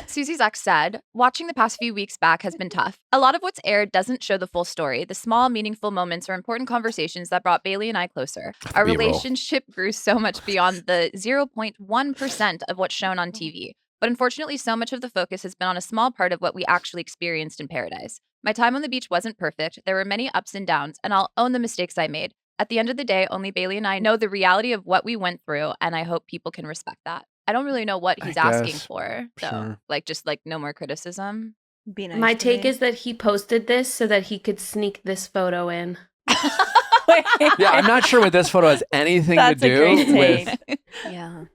Susie's ex said, watching the past few weeks back has been tough. A lot of what's aired doesn't show the full story. The small, meaningful moments are important conversations that brought Bailey and I closer. Our B-roll. relationship grew so much beyond the 0.1% of what's shown on TV. But unfortunately, so much of the focus has been on a small part of what we actually experienced in paradise. My time on the beach wasn't perfect. There were many ups and downs, and I'll own the mistakes I made. At the end of the day, only Bailey and I know the reality of what we went through, and I hope people can respect that. I don't really know what I he's asking guess. for, though. Sure. Like, just like no more criticism. Be nice My to take me. is that he posted this so that he could sneak this photo in. Yeah, I'm not sure what this photo has anything That's to a great do with. take. Yeah.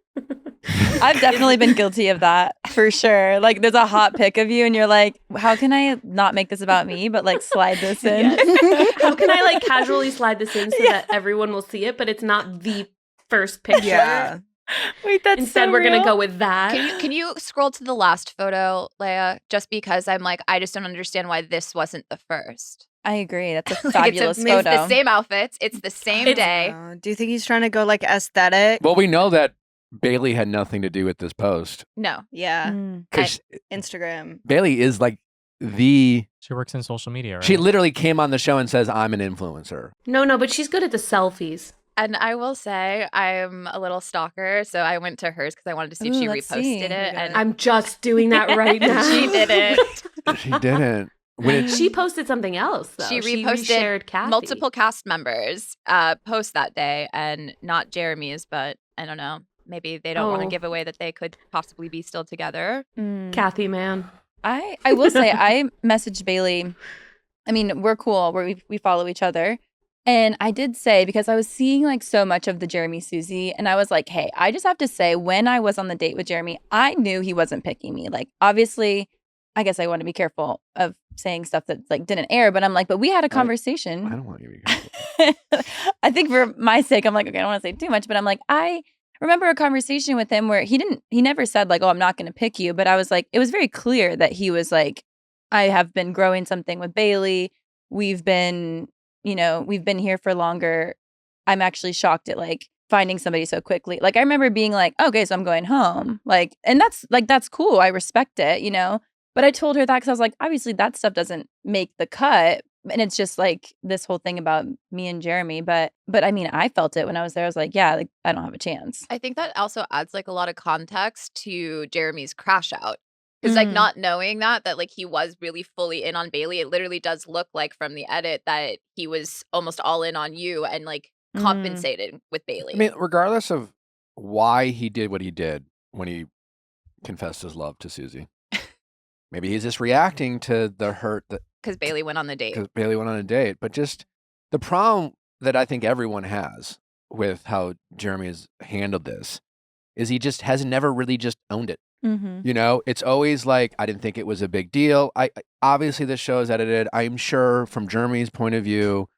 I've definitely been guilty of that for sure. Like, there's a hot pic of you, and you're like, "How can I not make this about me, but like slide this in?" How can I like casually slide this in so that everyone will see it, but it's not the first picture? Yeah. Wait, that's Instead, so we're gonna real. go with that. Can you scroll to the last photo, Leia? Just because I'm like, I just don't understand why this wasn't the first. I agree. That's a Like, fabulous it's photo. the same outfits. It's the same day. Do you think he's trying to go like aesthetic? Well, we know that Bailey had nothing to do with this post No. Yeah. Mm. because Instagram. Bailey is like the. She works in social media, right? She literally came on the show and says, "I'm an influencer." No, but she's good at the selfies. And I will say I'm a little stalker, so I went to hers because I wanted to see if Ooh, she let's reposted see. it. And I'm just doing that right now. she didn't. She didn't. When it, She posted something else though. She reposted reshared Kathy. Multiple cast members post that day, and not Jeremy's, but I don't know. Maybe they don't want to Oh. give away that they could possibly be still together. Mm. Kathy, man. I will say I messaged Bailey. I mean, we're cool. We follow each other. And I did say, because I was seeing like so much of the Jeremy Susie, and I was like, hey, I just have to say, when I was on the date with Jeremy, I knew he wasn't picking me. Like, obviously, I guess I want to be careful of saying stuff that like didn't air, but I'm like, but we had a conversation. I don't want you to be careful. I think for my sake, I'm like, okay, I don't want to say too much, but I'm like, I remember a conversation with him where he never said like, oh, I'm not going to pick you. But I was like, it was very clear that he was like, I have been growing something with Bailey. We've been here for longer. I'm actually shocked at like finding somebody so quickly. Like I remember being like, okay, so I'm going home. Like, and that's cool. I respect it, you know? But I told her that because I was like, obviously that stuff doesn't make the cut. And it's just like this whole thing about me and Jeremy. But I mean, I felt it when I was there. I was like, yeah, like I don't have a chance. I think that also adds like a lot of context to Jeremy's crash out. Because like not knowing that like he was really fully in on Bailey, it literally does look like from the edit that he was almost all in on you and like compensated with Bailey. I mean, regardless of why he did what he did when he confessed his love to Susie, maybe he's just reacting to the hurt that because Bailey went on the date. Because Bailey went on a date. But just the problem that I think everyone has with how Jeremy has handled this is he just has never really just owned it. You know, it's always like, I didn't think it was a big deal. I obviously this show is edited. I'm sure from Jeremy's point of view,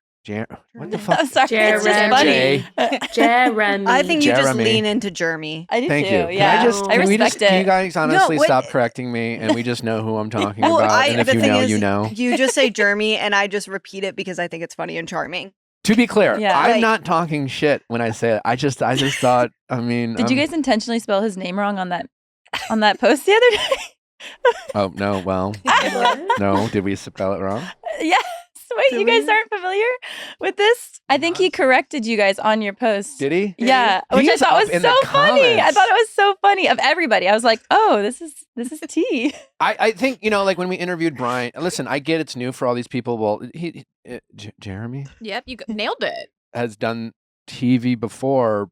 what the fuck? I'm sorry, it's just funny. Jeremy. I think you just Jeremy. lean into Jeremy. I do Thank too. you. Yeah, I respect it. Can you guys honestly No, wait. stop correcting me and we just know who I'm talking Well, about? And if the you thing know, is, you know. You just say Jeremy, and I just repeat it because I think it's funny and charming. To be clear, Yeah. I'm Like- not talking shit when I say it. I just thought, I mean. Did you guys intentionally spell his name wrong on that post the other day? Oh, no, well, no. Did we spell it wrong? Yes. Wait, Did you guys we? aren't familiar with this? I think he corrected you guys on your post. Did he? Yeah, which I He's thought up was in so the funny. I comments. thought it was so funny of everybody. I was like, oh, this is tea. I think, you know, like when we interviewed Brian, listen, I get it's new for all these people. Well, Jeremy Yep, you nailed it. has done TV before,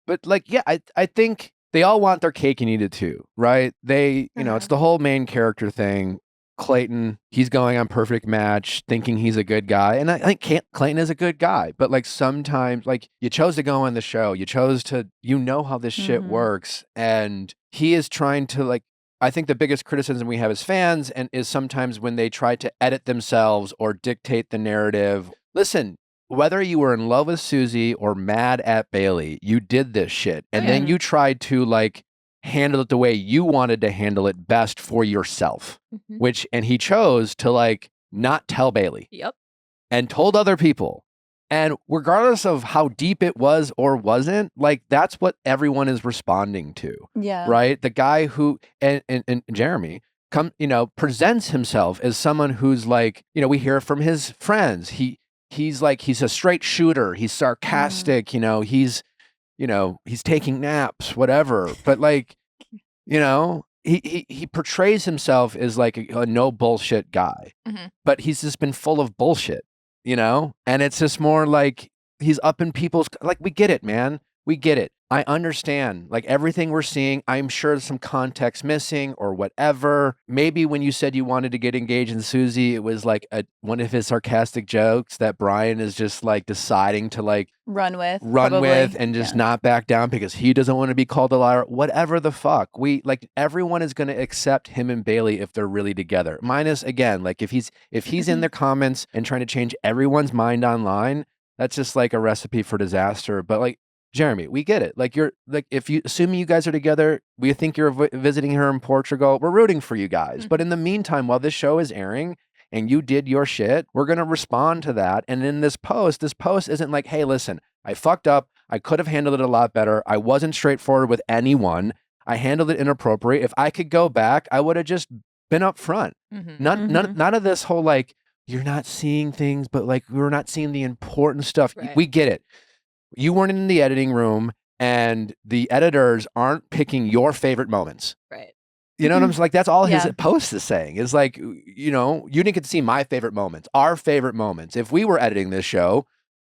but like, yeah, I think they all want their cake and eat it too, right? They, you know, it's the whole main character thing. Clayton, he's going on Perfect Match thinking he's a good guy. And I think Clayton is a good guy, but like sometimes like you chose to go on the show, you chose to, you know how this shit works. And he is trying to like, I think the biggest criticism we have as fans and is sometimes when they try to edit themselves or dictate the narrative. Listen, whether you were in love with Susie or mad at Bailey, you did this shit. And then you tried to like handle it the way you wanted to handle it best for yourself, and he chose to like not tell Bailey. Yep. And told other people. And regardless of how deep it was or wasn't, like that's what everyone is responding to. Yeah. Right? The guy who and Jeremy presents himself as someone who's like, you know, we hear from his friends. He's like, he's a straight shooter. He's sarcastic, he's taking naps, whatever. But like, you know, he portrays himself as like a no bullshit guy, but he's just been full of bullshit, you know? And it's just more like he's up in people's, like, we get it, man. We get it. I understand. Like everything we're seeing, I'm sure there's some context missing or whatever. Maybe when you said you wanted to get engaged in Susie, it was like one of his sarcastic jokes that Brian is just like deciding to like run with and just not back down because he doesn't want to be called a liar. Whatever the fuck. Everyone is going to accept him and Bailey if they're really together. Minus again, like if he's in their comments and trying to change everyone's mind online, that's just like a recipe for disaster. But like, Jeremy, we get it. Like if you assuming you guys are together, we think you're visiting her in Portugal. We're rooting for you guys. But in the meantime, while this show is airing and you did your shit, we're going to respond to that. And in this post isn't like, hey, listen, I fucked up. I could have handled it a lot better. I wasn't straightforward with anyone. I handled it inappropriate. If I could go back, I would have just been upfront. None of this whole like, you're not seeing things, but like we're not seeing the important stuff. Right. We get it. You weren't in the editing room and the editors aren't picking your favorite moments. Right. You know what I'm saying? Like that's all his Yeah. post is saying is like, you know, you didn't get to see my favorite moments, our favorite moments. If we were editing this show,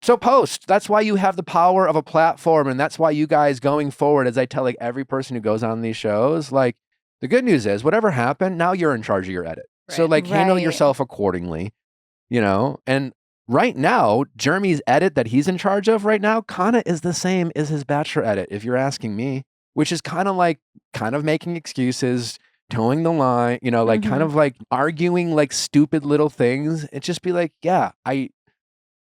so post. That's why you have the power of a platform. And that's why you guys going forward, as I tell like every person who goes on these shows, like the good news is whatever happened, now you're in charge of your edit. So Right. like handle Right. yourself accordingly, you know, and right now, Jeremy's edit that he's in charge of right now kind of is the same as his Bachelor edit, if you're asking me, which is kind of making excuses, towing the line, like kind of like arguing like stupid little things. It just be like, yeah,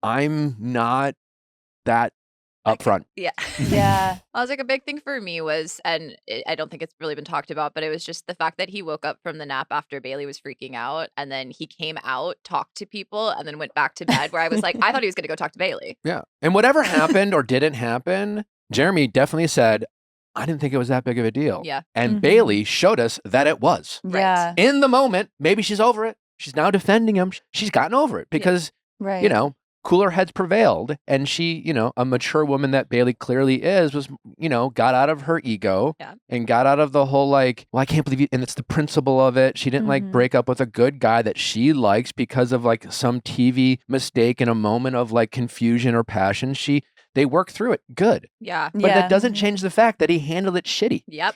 I'm not that upfront. Yeah. Yeah. I was like, a big thing for me was, and I don't think it's really been talked about, but it was just the fact that he woke up from the nap after Bailey was freaking out, and then he came out, talked to people, and then went back to bed, where I was like, I thought he was going to go talk to Bailey. Yeah. And whatever happened or didn't happen, Jeremy definitely said, I didn't think it was that big of a deal. Yeah. And Bailey showed us that it was. Yeah. In the moment, maybe she's over it. She's now defending him. She's gotten over it because, Right. cooler heads prevailed. And she, a mature woman that Bailey clearly is, was, got out of her ego and got out of the whole like, well, I can't believe you. And it's the principle of it. She didn't like break up with a good guy that she likes because of like some TV mistake in a moment of like confusion or passion. They work through it. Good. Yeah. But that doesn't change the fact that he handled it shitty. Yep.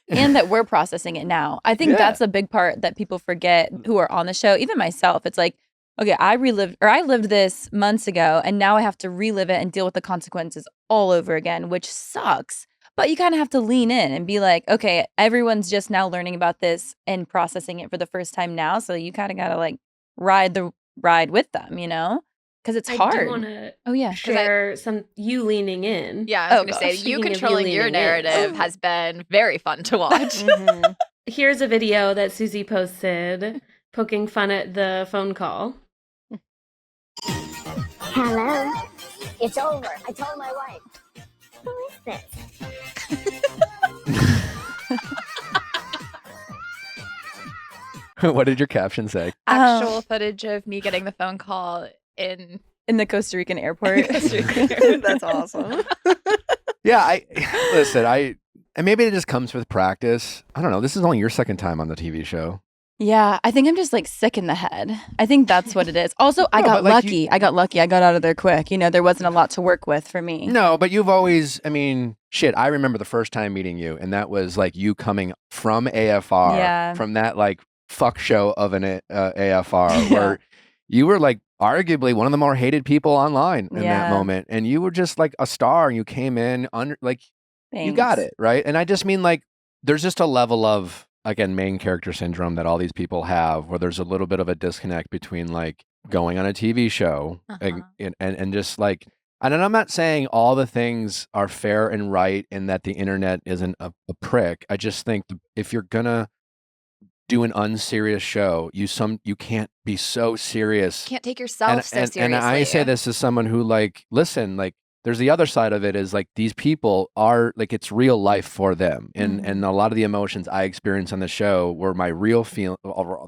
And that we're processing it now. I think that's a big part that people forget who are on the show, even myself. It's like, okay, I lived this months ago, and now I have to relive it and deal with the consequences all over again, which sucks. But you kind of have to lean in and be like, okay, everyone's just now learning about this and processing it for the first time now. So you kind of got to like ride the ride with them, because it's hard. I do want to share you leaning in. Yeah, I was going to say, you controlling your narrative has been very fun to watch. Here's a video that Susie posted poking fun at the phone call. Hello. It's over. I told my wife. Who is this? What did your caption say? Actual footage of me getting the phone call in the Costa Rican airport. That's awesome. Yeah, and maybe it just comes with practice. I don't know. This is only your second time on the TV show. Yeah, I think I'm just like sick in the head. I think that's what it is. Also, I got lucky. I got lucky. I got out of there quick. There wasn't a lot to work with for me. No, but you've always, I remember the first time meeting you, and that was like you coming from AFR, from that like fuck show of an AFR, where you were like arguably one of the more hated people online in that moment. And you were just like a star, and you came in under like, Thanks. You got it, right? And I just mean like, there's just a level of, again, main character syndrome that all these people have, where there's a little bit of a disconnect between like going on a TV show and just like, and I'm not saying all the things are fair and right and that the internet isn't a prick. I just think if you're gonna do an unserious show, you can't be so serious. You can't take yourself so seriously. And I say this as someone who like, listen, like, there's the other side of it is like these people are like, it's real life for them. And a lot of the emotions I experienced on the show were my real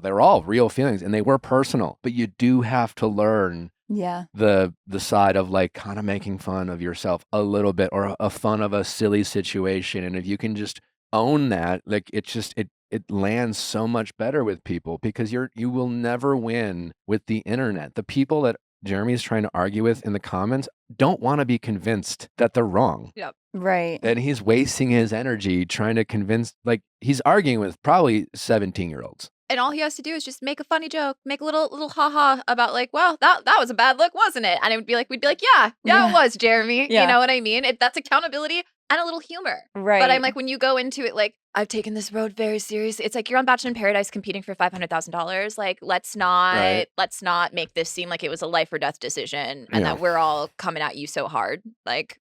they're all real feelings, and they were personal, but you do have to learn the side of like kind of making fun of yourself a little bit, or a fun of a silly situation. And if you can just own that, like it lands so much better with people, because you will never win with the internet. The people that Jeremy's trying to argue with in the comments don't want to be convinced that they're wrong. Yep. Right. And he's wasting his energy trying to convince, like he's arguing with probably 17-year-olds. And all he has to do is just make a funny joke, make a little haha about like, well, that was a bad look, wasn't it? And we'd be like, yeah, it was, Jeremy. Yeah. You know what I mean? That's accountability and a little humor. Right. But I'm like, when you go into it like, I've taken this road very seriously. It's like you're on Bachelor in Paradise competing for $500,000. Like, let's not make this seem like it was a life or death decision and that we're all coming at you so hard. Like,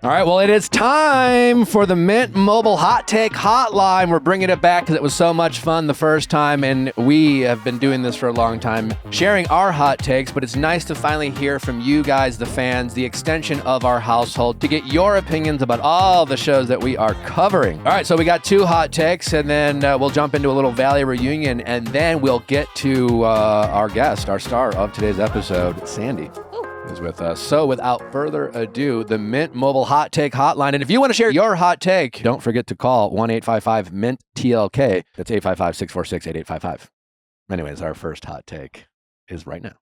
all right, well, it is time for the Mint Mobile Hot Take Hotline. We're bringing it back because it was so much fun the first time, and we have been doing this for a long time, sharing our hot takes, but it's nice to finally hear from you guys, the fans, the extension of our household, to get your opinions about all the shows that we are covering. All right, so we got 2 hot takes, and then we'll jump into a little Valley reunion, and then we'll get to our guest, our star of today's episode, Sandy. Is with us. So without further ado, the Mint Mobile Hot Take Hotline. And if you want to share your hot take, don't forget to call 1-855-MINT-TLK. That's 855-646-8855. Anyways, our first hot take is right now.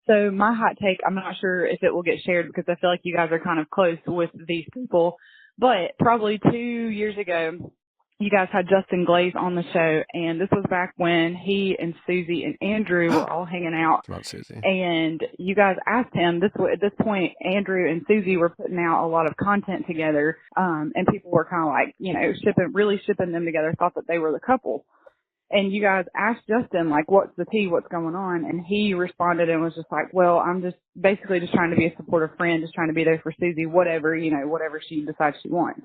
So my hot take, I'm not sure if it will get shared because I feel like you guys are kind of close with these people, but probably 2 years ago, you guys had Justin Glaze on the show, and this was back when he and Susie and Andrew were all hanging out. It's about Susie. And you guys asked him, at this point, Andrew and Susie were putting out a lot of content together, and people were kind of like, really shipping them together, thought that they were the couple. And you guys asked Justin, like, what's the tea, what's going on? And he responded and was just like, well, I'm just basically just trying to be a supportive friend, just trying to be there for Susie, whatever she decides she wants.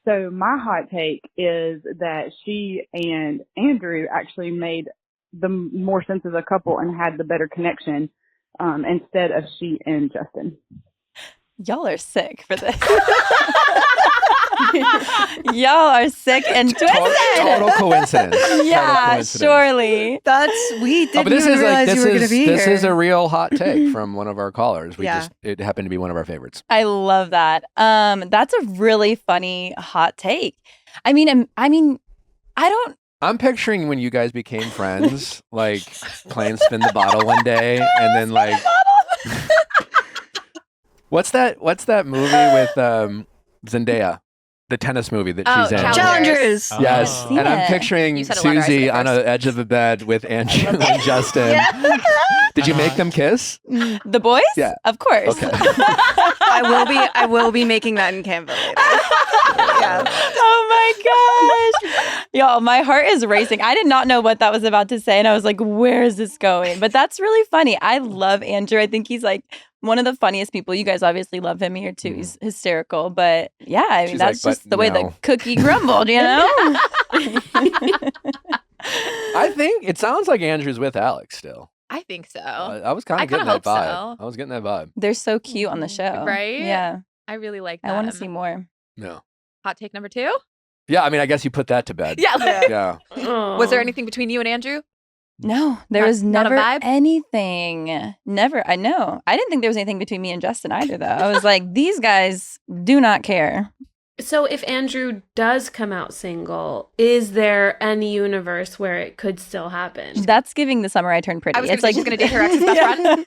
So my hot take is that she and Andrew actually made the more sense as a couple and had the better connection instead of she and Justin. Y'all are sick for this. Y'all are sick and twisted. Total coincidence. Yeah, surely. We didn't but this even is realize you were going to be This here. is a real hot take from one of our callers. Yeah. It happened to be one of our favorites. I love that. That's a really funny hot take. I mean, I don't. I'm picturing when you guys became friends, like playing spin the bottle one day, and then like, what's that movie with Zendaya? The tennis movie that she's in. Challengers. Yes, Seen and I'm it. picturing You said it louder, I said Susie it on first. the edge of a bed with Andrew and Justin. Did you make them kiss? The boys? Yeah. Of course. Okay. I will be making that in Canva later. Yeah. Oh my gosh. Y'all, my heart is racing. I did not know what that was about to say. And I was like, where is this going? But that's really funny. I love Andrew. I think he's like one of the funniest people. You guys obviously love him here too. He's hysterical. But yeah, I mean, She's that's like, just "But the way no." the cookie crumbled, you know? I think it sounds like Andrew's with Alex still. I think so. I was kind I of kinda getting that hope vibe. so. I was getting that vibe. They're so cute on the show. Right? Yeah. I really like that. I want to see more. No. Hot take number 2? Yeah, I mean, I guess you put that to bed. Yeah. Yeah. Was there anything between you and Andrew? No, there was Not a never vibe? anything. Never. I know. I didn't think there was anything between me and Justin either, though. I was like, these guys do not care. So if Andrew does come out single, is there any universe where it could still happen? That's giving the summer I turned pretty. I was gonna say she's gonna date her ex's best friend.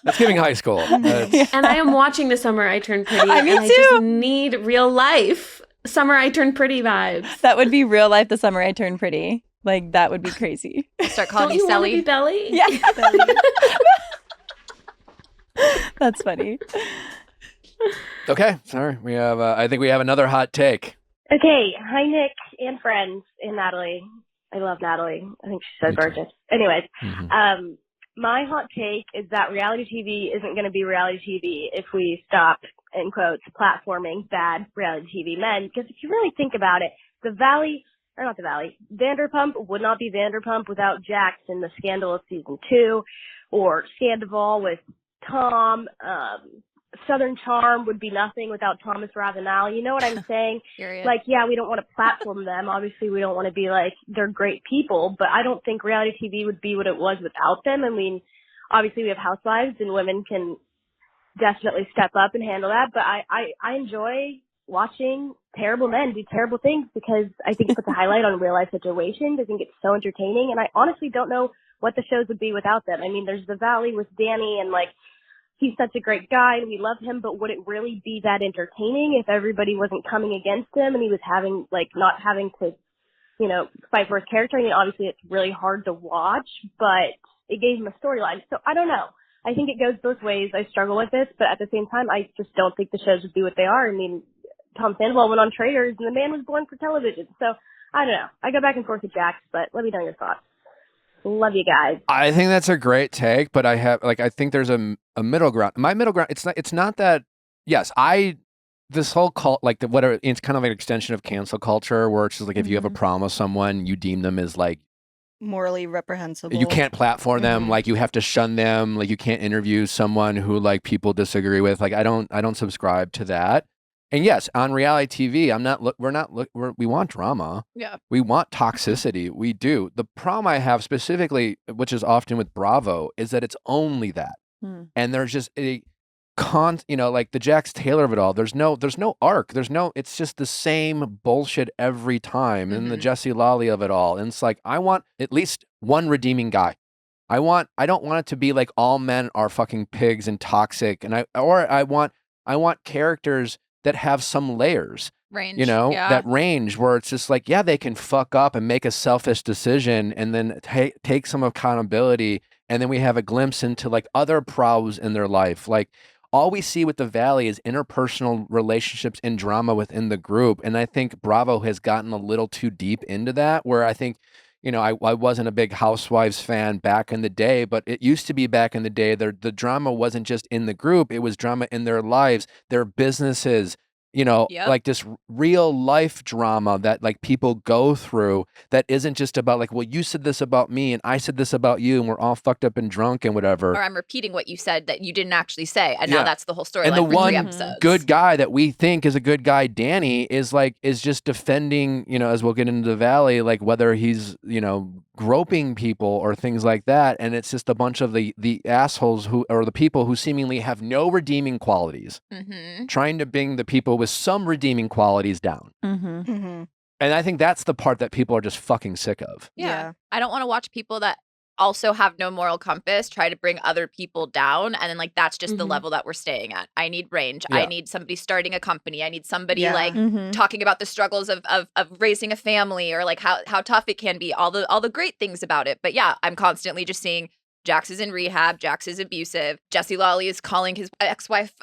That's giving high school. That's- And I am watching The Summer I Turned Pretty. Me and I too. just need real life Summer I Turned Pretty vibes. That would be real life. The summer I turned pretty. Like that would be crazy. Start calling Don't you you want to be Sally. Belly? Yeah. That's funny. Okay, sorry. We have. I think we have another hot take. Okay, hi Nick and friends and Natalie. I love Natalie. I think she's so Me too. gorgeous. Anyways, Mhm. my hot take is that reality TV isn't going to be reality TV if we stop, in quotes, platforming bad reality TV men. Because if you really think about it, Vanderpump would not be Vanderpump without Jax in the scandal of season 2, or Scandival with Tom. Southern Charm would be nothing without Thomas Ravenel. You know what I'm saying? Period. Like, yeah, we don't want to platform them. Obviously, we don't want to be like, they're great people, but I don't think reality TV would be what it was without them. I mean, obviously we have housewives and women can definitely step up and handle that, but I enjoy watching terrible men do terrible things because I think it puts a highlight on real life situations. I think it's so entertaining, and I honestly don't know what the shows would be without them. I mean, there's The Valley with Danny, and like, he's such a great guy and we love him, but would it really be that entertaining if everybody wasn't coming against him and he was having, like, not having to, you know, fight for his character? I mean, obviously it's really hard to watch, but it gave him a storyline. So I don't know. I think it goes both ways. I struggle with this, but at the same time, I just don't think the shows would be what they are. I mean, Tom Sandoval went on Traitors and the man was born for television. So I don't know. I go back and forth with Jax, but let me know your thoughts. Love you guys. I think that's a great take, but I think there's a middle ground. My middle ground, it's not that. Yes, this whole cult, like whatever, it's kind of like an extension of cancel culture, where it's just like if you have a problem with someone, you deem them as like Morally reprehensible. you can't platform them, like you have to shun them, like you can't interview someone who like people disagree with. Like I don't subscribe to that. And yes, on reality TV, we want drama. Yeah. We want toxicity. We do. The problem I have specifically, which is often with Bravo, is that it's only that. And there's just like the Jax Taylor of it all. There's no arc. It's just the same bullshit every time. And the Jesse Lawley of it all. And it's like, I want at least one redeeming guy. I don't want it to be like all men are fucking pigs and toxic. And I want characters that have some layers. range. You know, yeah. that range where it's just like, yeah, they can fuck up and make a selfish decision and then take some accountability. And then we have a glimpse into like other pros in their life. Like all we see with the Valley is interpersonal relationships and drama within the group. And I think Bravo has gotten a little too deep into that, where I think, you know, I wasn't a big Housewives fan back in the day, but it used to be back in the day. The drama wasn't just in the group. It was drama in their lives, their businesses, you know, Yep. like this real life drama that like people go through that isn't just about like, well, you said this about me and I said this about you and we're all fucked up and drunk and whatever. Or I'm repeating what you said that you didn't actually say. And now Yeah. that's the whole story. And the for 3 one episodes. good guy that we think is a good guy, Danny, is just defending, you know, as we'll get into the Valley, like whether he's, you know, groping people or things like that. And it's just a bunch of the assholes who, or the people who seemingly have no redeeming qualities, trying to bring the people with some redeeming qualities down. And I think that's the part that people are just fucking sick of. Yeah. I don't want to watch people that also have no moral compass try to bring other people down, and then like that's just the level that we're staying at. I need range. Yeah. I need somebody starting a company. I need somebody Yeah. like talking about the struggles of raising a family, or like how tough it can be, all the great things about it. But yeah, I'm constantly just seeing Jax is in rehab, Jax is abusive, Jesse Lawley is calling his ex-wife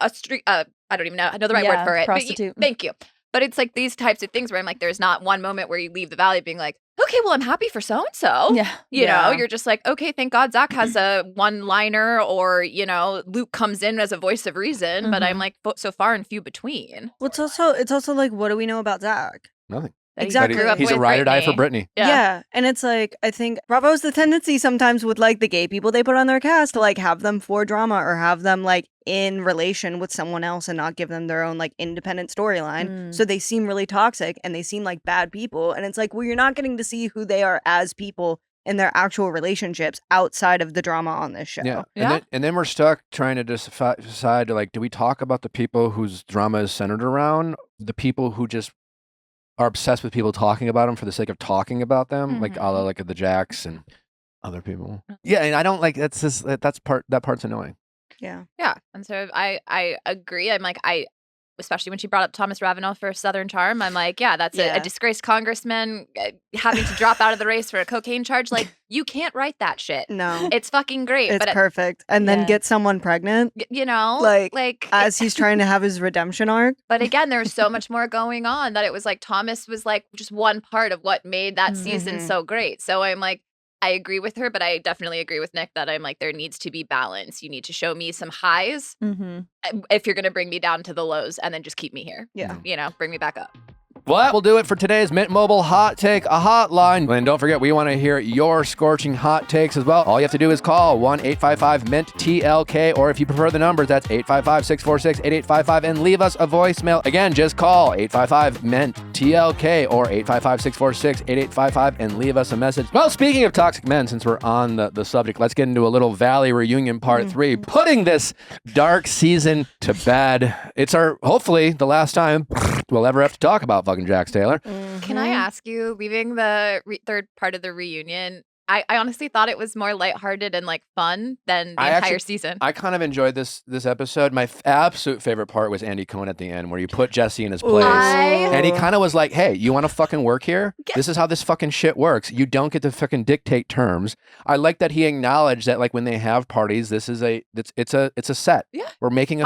a street I don't even know the right word for it. Prostitute. Thank you. But it's like these types of things where I'm like, there's not one moment where you leave the Valley being like, okay, well, I'm happy for so-and-so. Yeah. You know, you're just like, okay, thank God Zach has a one-liner, or, you know, Luke comes in as a voice of reason. But I'm like, so far and few between. Well, it's also like, what do we know about Zach? Nothing. That he Exactly. grew up He's a with ride or die for Brittany. Brittany. Yeah. And it's like, I think Bravo's the tendency sometimes with like the gay people they put on their cast to like have them for drama or have them like in relation with someone else and not give them their own like independent storyline. So they seem really toxic and they seem like bad people. And it's like, well, you're not getting to see who they are as people in their actual relationships outside of the drama on this show. Yeah. And then we're stuck trying to decide to like, do we talk about the people whose drama is centered around the people who just are obsessed with people talking about them for the sake of talking about them, like a la like the Jax and other people. Yeah, and I don't like that part's annoying. Yeah. Yeah. And so I agree. I'm like, especially when she brought up Thomas Ravenel for Southern Charm, I'm like, yeah, that's a disgraced congressman having to drop out of the race for a cocaine charge. Like, you can't write that shit. No. It's fucking great. It's but perfect. And then get someone pregnant. You know, like as he's trying to have his redemption arc. But again, there's so much more going on that it was like Thomas was like just one part of what made that season so great. So I'm like, I agree with her, but I definitely agree with Nick that I'm like, there needs to be balance. You need to show me some highs if you're going to bring me down to the lows, and then just keep me here. Yeah. You know, bring me back up. Well, that will do it for today's Mint Mobile Hot Take, a hotline. And don't forget, we want to hear your scorching hot takes as well. All you have to do is call 1-855-MINT-TLK, or if you prefer the numbers, that's 855-646-8855, and leave us a voicemail. Again, just call 855-MINT-TLK or 855-646-8855 and leave us a message. Well, speaking of toxic men, since we're on the subject, let's get into a little Valley reunion part 3, putting this dark season to bed. It's hopefully the last time we'll ever have to talk about fucking Jax Taylor. Can I ask you, leaving the third part of the reunion, I honestly thought it was more lighthearted and like fun than the entire season. I kind of enjoyed this episode. My absolute favorite part was Andy Cohen at the end, where you put Jesse in his place. And he kind of was like, hey, you want to fucking work here? This is how this fucking shit works. You don't get to fucking dictate terms. I like that he acknowledged that like when they have parties, it's a set. Yeah. We're making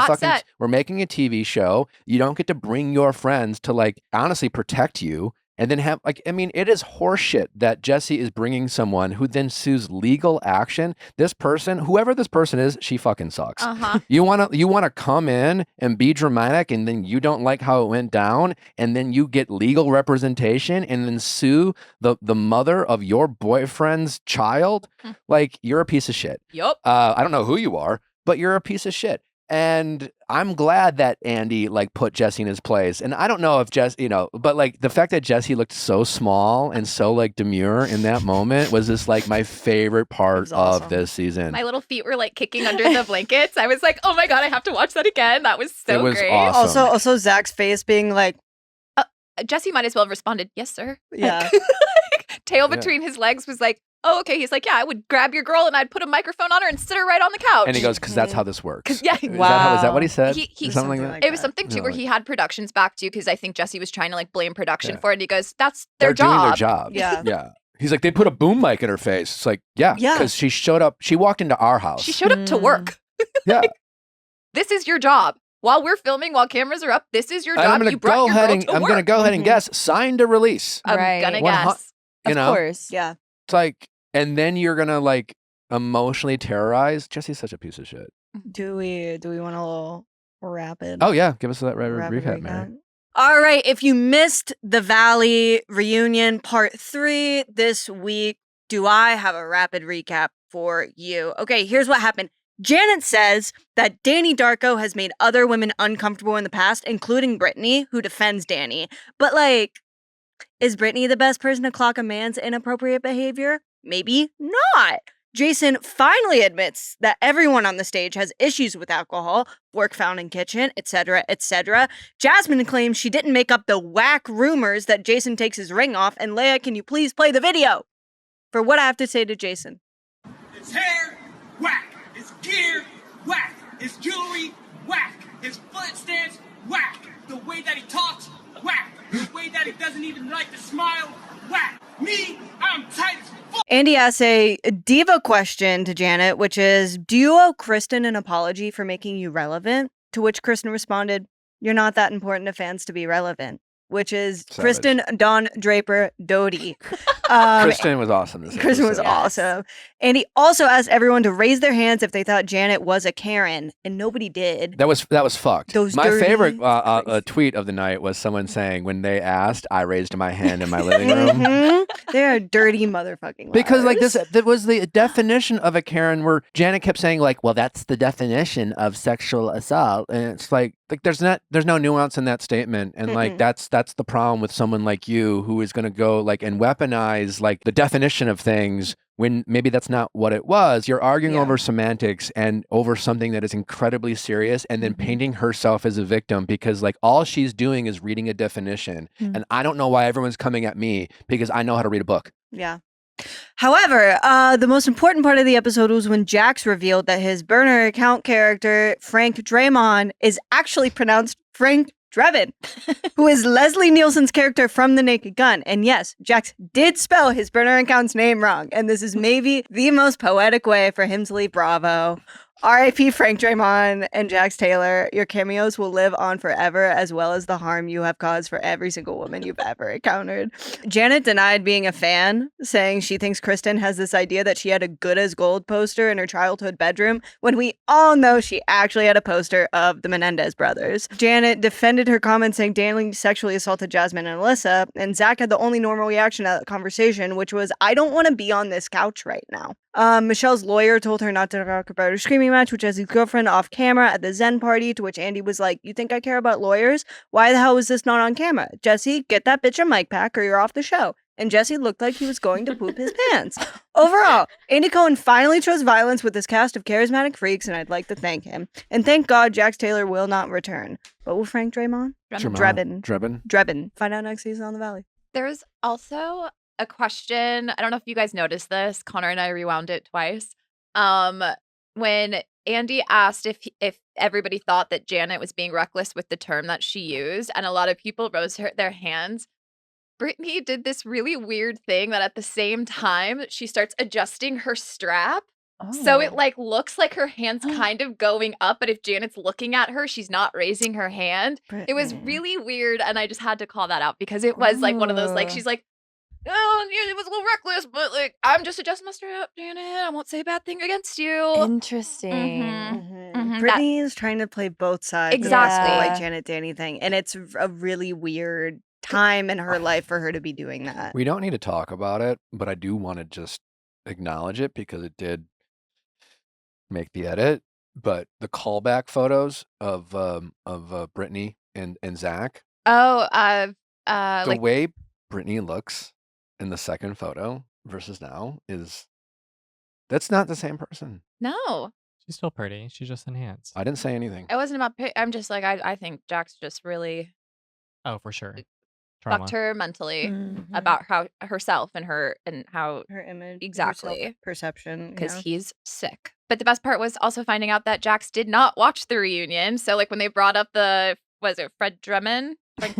we're making a TV show. You don't get to bring your friends to like honestly protect you. And then have like, I mean, it is horseshit that Jesse is bringing someone who then sues legal action. This person, whoever this person is, she fucking sucks. You wanna come in and be dramatic, and then you don't like how it went down, and then you get legal representation, and then sue the mother of your boyfriend's child. Like, you're a piece of shit. Yup. I don't know who you are, but you're a piece of shit. And I'm glad that Andy like put Jesse in his place. And I don't know if Jesse, but like the fact that Jesse looked so small and so like demure in that moment was just like my favorite part of this season. My little feet were like kicking under the blankets. I was like, oh my God, I have to watch that again. That was so great. Awesome. Also Zach's face being like, Jesse might as well have responded, yes, sir. yeah. Tail between his legs was like, oh, okay. He's like, yeah, I would grab your girl and I'd put a microphone on her and sit her right on the couch. And he goes, because that's how this works. Yeah. Is that what he said? He Or something like that? It was something too where he had productions back too, because I think Jesse was trying to like blame production Yeah. for it. And he goes, that's They're their job. doing their job. Yeah. Yeah. He's like, they put a boom mic in her face. It's like, yeah. Yeah. Because she showed up. She walked into our house. She showed up to work. Yeah. This is your job. While we're filming, while cameras are up, this is your And job. I'm going You to brought go your ahead girl and to I'm work. going to go ahead and guess signed a release. I'm Right. gonna 100 guess. You Of know? course. Yeah. It's like, and then you're going to like emotionally terrorize. Jesse's such a piece of shit. Do we want a little rapid? Oh, yeah. Give us that rapid recap, Mary. All right. If you missed the Valley reunion part 3 this week, do I have a rapid recap for you? Okay, here's what happened. Janet says that Danny Darko has made other women uncomfortable in the past, including Brittany, who defends Danny. But like, is Brittany the best person to clock a man's inappropriate behavior? Maybe not. Jason finally admits that everyone on the stage has issues with alcohol, work found in kitchen, etc., etc. Jasmine claims she didn't make up the whack rumors that Jason takes his ring off. And Leia, can you please play the video for what I have to say to Jason? His hair, whack. His gear, whack. His jewelry, whack. His footsteps, whack. The way that he talks, whack. The way that he doesn't even like to smile, whack. Me, I'm tight as fuck. Andy asks a diva question to Janet, which is, do you owe Kristen an apology for making you relevant? To which Kristen responded, you're not that important to fans to be relevant. Which is Savage. Kristen Dawn Draper Doty. Kristen was awesome. This Kristen was episode. awesome. And he also asked everyone to raise their hands if they thought Janet was a Karen, and nobody did. That was fucked. Those My dirty favorite tweet of the night was someone saying, when they asked, I raised my hand in my living room. Mhm. They're dirty motherfucking Because like liars. that was the definition of a Karen, where Janet kept saying like, well, that's the definition of sexual assault, and it's like there's no nuance in that statement, and like that's the problem with someone like you who is going to go like and weaponize like the definition of things when maybe that's not what it was. You're arguing Yeah. over semantics and over something that is incredibly serious, and then painting herself as a victim because like all she's doing is reading a definition, and I don't know why everyone's coming at me because I know how to read a book. Yeah. However, the most important part of the episode was when Jax revealed that his burner account character, Frank Draymond, is actually pronounced Frank Drebin, who is Leslie Nielsen's character from The Naked Gun. And yes, Jax did spell his burner account's name wrong. And this is maybe the most poetic way for him to leave Bravo. R.I.P. Frank Draymond and Jax Taylor. Your cameos will live on forever, as well as the harm you have caused for every single woman you've ever encountered. Janet denied being a fan, saying she thinks Kristen has this idea that she had a Good as Gold poster in her childhood bedroom, when we all know she actually had a poster of the Menendez brothers. Janet defended her comments, saying Danny sexually assaulted Jasmine and Alyssa, and Zach had the only normal reaction to that conversation, which was, I don't want to be on this couch right now. Michelle's lawyer told her not to talk about her screaming match with Jesse's girlfriend off camera at the Zen party, to which Andy was like, you think I care about lawyers? Why the hell is this not on camera? Jesse, get that bitch a mic pack or you're off the show. And Jesse looked like he was going to poop his pants. Overall, Andy Cohen finally chose violence with his cast of charismatic freaks, and I'd like to thank him. And thank God Jax Taylor will not return. But will Frank Draymond? Drebin. Find out next season on The Valley. There's also a question. I don't know if you guys noticed this. Connor and I rewound it twice. When Andy asked if everybody thought that Janet was being reckless with the term that she used, and a lot of people rose their hands, Brittany did this really weird thing that at the same time she starts adjusting her strap. So it like looks like her hand's kind of going up, but if Janet's looking at her, she's not raising her hand. It was really weird, and I just had to call that out because it was like one of those, like, she's like, oh, yeah, it was a little reckless, but like, I'm just adjusting my strap, Janet. I won't say a bad thing against you. Interesting. Brittany is trying to play both sides Exactly. of this whole, like, Janet Danny thing, and it's a really weird time in her life for her to be doing that. We don't need to talk about it, but I do want to just acknowledge it because it did make the edit. But the callback photos of Brittany and Zach, Oh, the like, way Brittany looks in the second photo versus now that's not the same person. no, She's still pretty. She's just enhanced. I didn't say anything. it wasn't about, I'm just like, I think Jack's just really, Oh, for sure. Trauma. fucked her mentally Mhm. about how herself and how Her image, her exactly self-perception, because he's sick. But the best part was also finding out that Jax did not watch the reunion. So like when they brought up was it Frank Drummond, Frank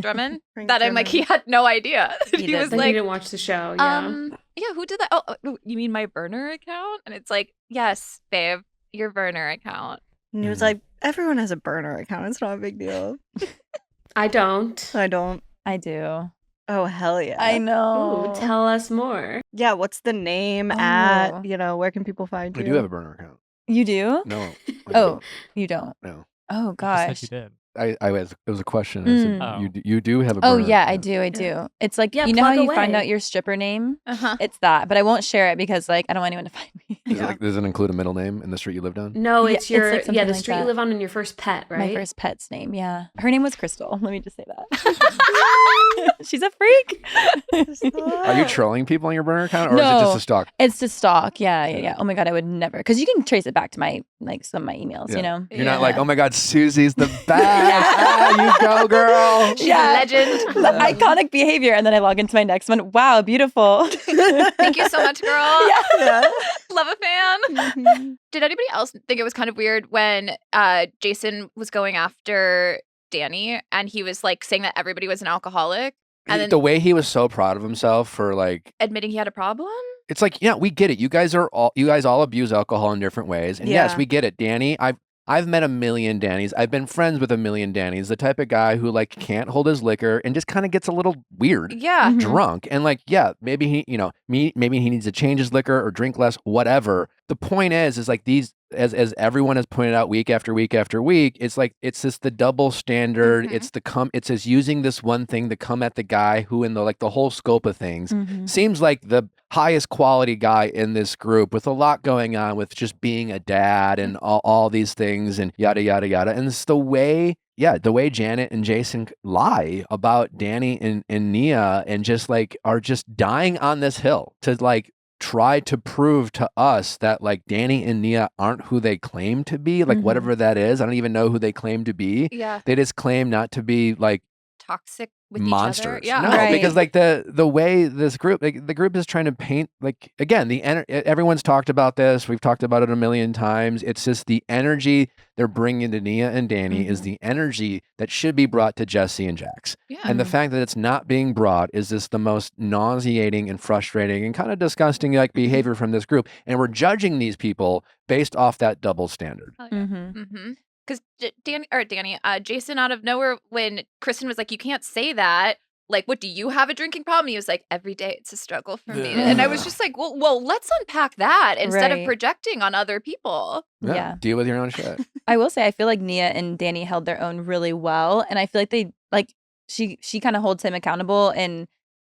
that I'm like he Drummond. had no idea. He He was Then like, you didn't watch the show. Yeah. yeah, who did that? Oh, you mean my burner account? And it's like, yes, babe, your burner account. And he was like, everyone has a burner account. It's not a big deal. I don't. I don't. I do. Oh, hell yeah. I know. Ooh, tell us more. Yeah, what's the name Oh. at, where can people find I you? do have a burner account. You do? No. I Oh, don't. you don't. No. Oh You just gosh. said you did. It was a question. I said, Mm. you do have a burner Oh yeah, I account. do. I do. It's like Yeah, you know how plug you find away. out your stripper name? Uh-huh. It's that, but I won't share it because like I don't want anyone to find me. Does it include a middle name in the street you lived on? No, Yeah, it's your it's like something the like street you that. live on and your first pet, right? My first pet's name, yeah. Her name was Crystal. Let me just say that. She's a freak. Are you trolling people on your burner account, or is it No. just a stalk? It's to stalk. Yeah. Oh my god, I would never, because you can trace it back to my some of my emails. Yeah. You know. You're not like, oh my God, Susie's the best. Ah, you go, girl. She's a legend. The iconic behavior, and then I log into my next one. Wow, beautiful. Thank you so much, girl. Yeah. Love a fan. Mhm. Did anybody else think it was kind of weird when Jason was going after Danny and he was like saying that everybody was an alcoholic and then The way he was so proud of himself for like, admitting he had a problem? it's like, yeah, we get it. You guys all abuse alcohol in different ways. And yes, Yeah. we get it. Danny, I've met a million Dannys. I've been friends with a million Dannys. The type of guy who like can't hold his liquor and just kind of gets a little weird. Yeah. Mhm. Drunk and like, yeah, maybe maybe he needs to change his liquor or drink less, whatever. The point is like these, as everyone has pointed out week after week after week, it's like it's just the double standard. Mhm. It's just using this one thing to come at the guy who, in the whole scope of things, Mhm. seems like the highest quality guy in this group, with a lot going on with just being a dad and all these things and yada yada yada. And it's the way Janet and Jason lie about Danny and Nia, and just like are just dying on this hill to like try to prove to us that like Danny and Nia aren't who they claim to be, like Mhm. whatever that is. I don't even know who they claim to be. Yeah. They just claim not to be like Toxic with monsters. each other. No, Yeah. Right. because like the way this group, like the group is trying to paint, like again, everyone's talked about this. We've talked about it a million times. It's just the energy they're bringing to Nia and Danny is the energy that should be brought to Jesse and Jax. Yeah. And the fact that it's not being brought is just the most nauseating and frustrating and kind of disgusting like behavior from this group. And we're judging these people based off that double standard. Mhm. Because Jason out of nowhere, when Kristen was like, you can't say that. Like, what, do you have a drinking problem? He was like, every day it's a struggle for me. And I was just like, well, let's unpack that instead of Right. projecting on other people. Yeah. Deal with your own shit. I will say I feel like Nia and Danny held their own really well, and I feel like they like she kind of holds him accountable, and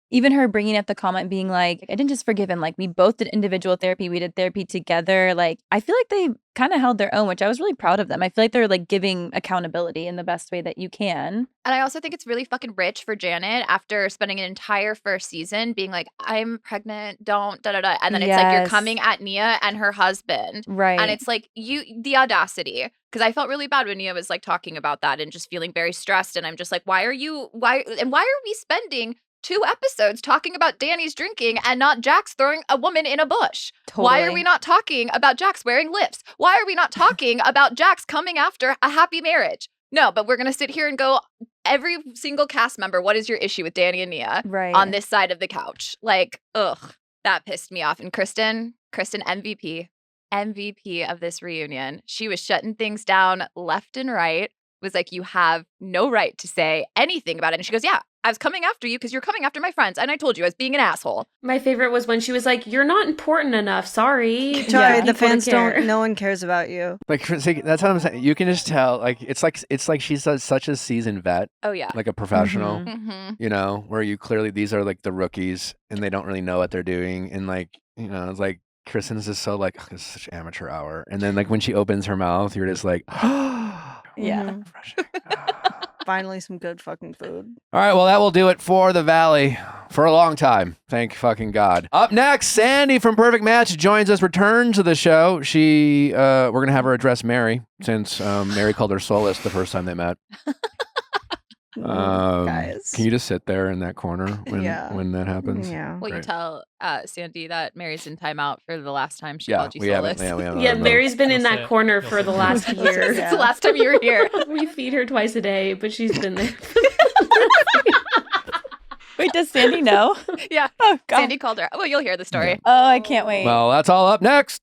even her bringing up the comment being like, I didn't just forgive him, like we both did individual therapy, we did therapy together. Like I feel like they kind of held their own, which I was really proud of them. I feel like they're like giving accountability in the best way that you can. And I also think it's really fucking rich for Janet after spending an entire first season being like, I'm pregnant, don't, da da da. And then it's like you're Yes. coming at Nia and her husband. Right. And it's like the audacity. Because I felt really bad when Nia was like talking about that and just feeling very stressed. And I'm just like, why are we spending 2 episodes talking about Danny's drinking and not Jax throwing a woman in a bush? Why are Totally. we not talking about Jax wearing lips? Why are we not talking about Jax coming after a happy marriage? No, but we're going to sit here and go, every single cast member, what is your issue with Danny and Nia Right. on this side of the couch? Like, ugh, that pissed me off. And Kristen MVP of this reunion. She was shutting things down left and right. Was like, you have no right to say anything about it. And she goes, yeah, I was coming after you because you're coming after my friends. And I told you I was being an asshole. My favorite was when she was like, you're not important enough. Sorry. Sorry, Yeah. the People to fans care. don't. No one cares about you. Like that's what I'm saying. You can just tell, like it's like she's such a seasoned vet, Oh, yeah. like a professional. Mm-hmm. You know, where you clearly, these are like the rookies and they don't really know what they're doing. And like, you know, it's like Kristen's just so like, this is such amateur hour. And then like when she opens her mouth, you're just like, Yeah. Mhm. refreshing. Finally, some good fucking food. All right, well, that will do it for the Valley for a long time. Thank fucking God. Up next, Sandy from Perfect Match joins us, return to the show. We're going to have her address Mary, since Mary called her soulless the first time they met. Guys. Can you just sit there in that corner when Yeah. when that happens? Yeah. Will you Great. tell Sandy that Mary's in timeout for the last time she Yeah, called you we haven't. soulless? Yeah, we Yeah, haven't. Mary's been in You'll that sit. corner You'll for sit the there. last year. It's the last time you were here. We feed her twice a day, but she's been there. Wait, does Sandy know? Yeah. Oh, God. Sandy called her. Well, you'll hear the story. Oh, I can't wait. Well, that's all up next.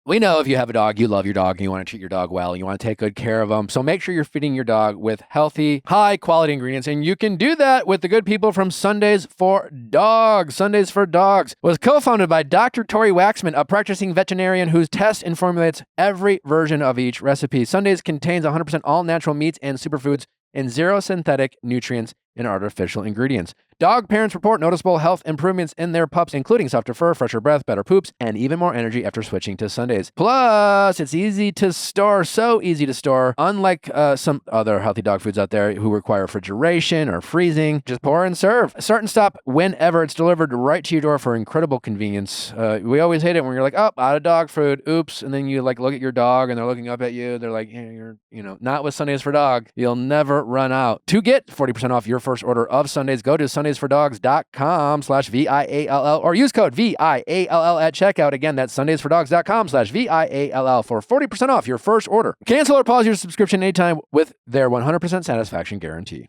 We know if you have a dog, you love your dog, and you want to treat your dog well, you want to take good care of them. So make sure you're feeding your dog with healthy, high-quality ingredients, and you can do that with the good people from Sundays for Dogs. Sundays for Dogs was co-founded by Dr. Tori Waxman, a practicing veterinarian who tests and formulates every version of each recipe. Sundays contains 100% all-natural meats and superfoods and zero synthetic nutrients and artificial ingredients. Dog parents report noticeable health improvements in their pups, including softer fur, fresher breath, better poops, and even more energy after switching to Sundays. Plus, it's easy to store, so easy to store. Unlike some other healthy dog foods out there who require refrigeration or freezing, just pour and serve. Start and stop whenever it's delivered right to your door for incredible convenience. We always hate it when you're like, oh, out of dog food, oops, and then you like look at your dog and they're looking up at you. They're like, hey, you're, not with Sundays for Dog. You'll never run out. To get 40% off your first order of Sundays, go to sundaysfordogs.com/VIALL or use code VIALL at checkout. Again, that's sundaysfordogs.com/VIALL for 40% off your first order. Cancel or pause your subscription anytime with their 100% satisfaction guarantee.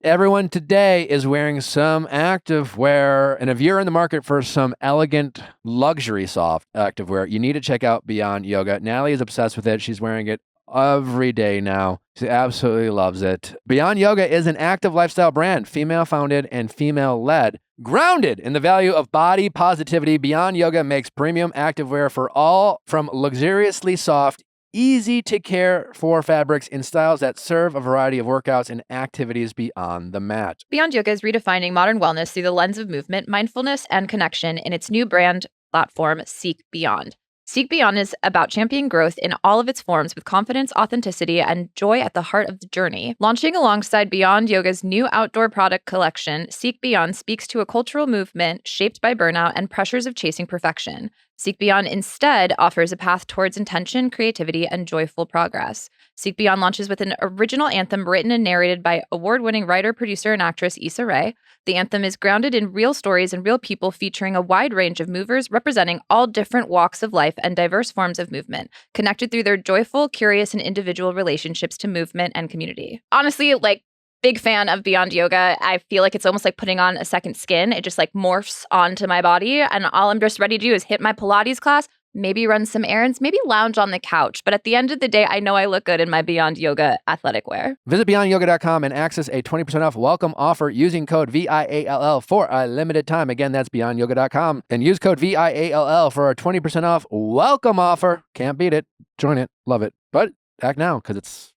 Everyone today is wearing some activewear, and if you're in the market for some elegant luxury soft activewear, you need to check out Beyond Yoga. Natalie is obsessed with it. She's wearing it every day now. She absolutely loves it. Beyond Yoga is an active lifestyle brand, female-founded and female-led. Grounded in the value of body positivity, Beyond Yoga makes premium activewear for all, from luxuriously soft, easy to care for fabrics in styles that serve a variety of workouts and activities beyond the mat. Beyond Yoga is redefining modern wellness through the lens of movement, mindfulness, and connection in its new brand platform, Seek Beyond. Seek Beyond is about championing growth in all of its forms with confidence, authenticity, and joy at the heart of the journey. Launching alongside Beyond Yoga's new outdoor product collection, Seek Beyond speaks to a cultural movement shaped by burnout and pressures of chasing perfection. Seek Beyond instead offers a path towards intention, creativity, and joyful progress. Seek Beyond launches with an original anthem written and narrated by award-winning writer, producer, and actress Issa Rae. The anthem is grounded in real stories and real people, featuring a wide range of movers representing all different walks of life and diverse forms of movement, connected through their joyful, curious, and individual relationships to movement and community. Honestly, big fan of Beyond Yoga. I feel like it's almost like putting on a second skin. It just morphs onto my body, and all I'm just ready to do is hit my Pilates class, maybe run some errands, maybe lounge on the couch. But at the end of the day, I know I look good in my Beyond Yoga athletic wear. Visit beyondyoga.com and access a 20% off welcome offer using code VIALL for a limited time. Again, that's beyondyoga.com, and use code VIALL for a 20% off welcome offer. Can't beat it. Join it. Love it. But act now because it's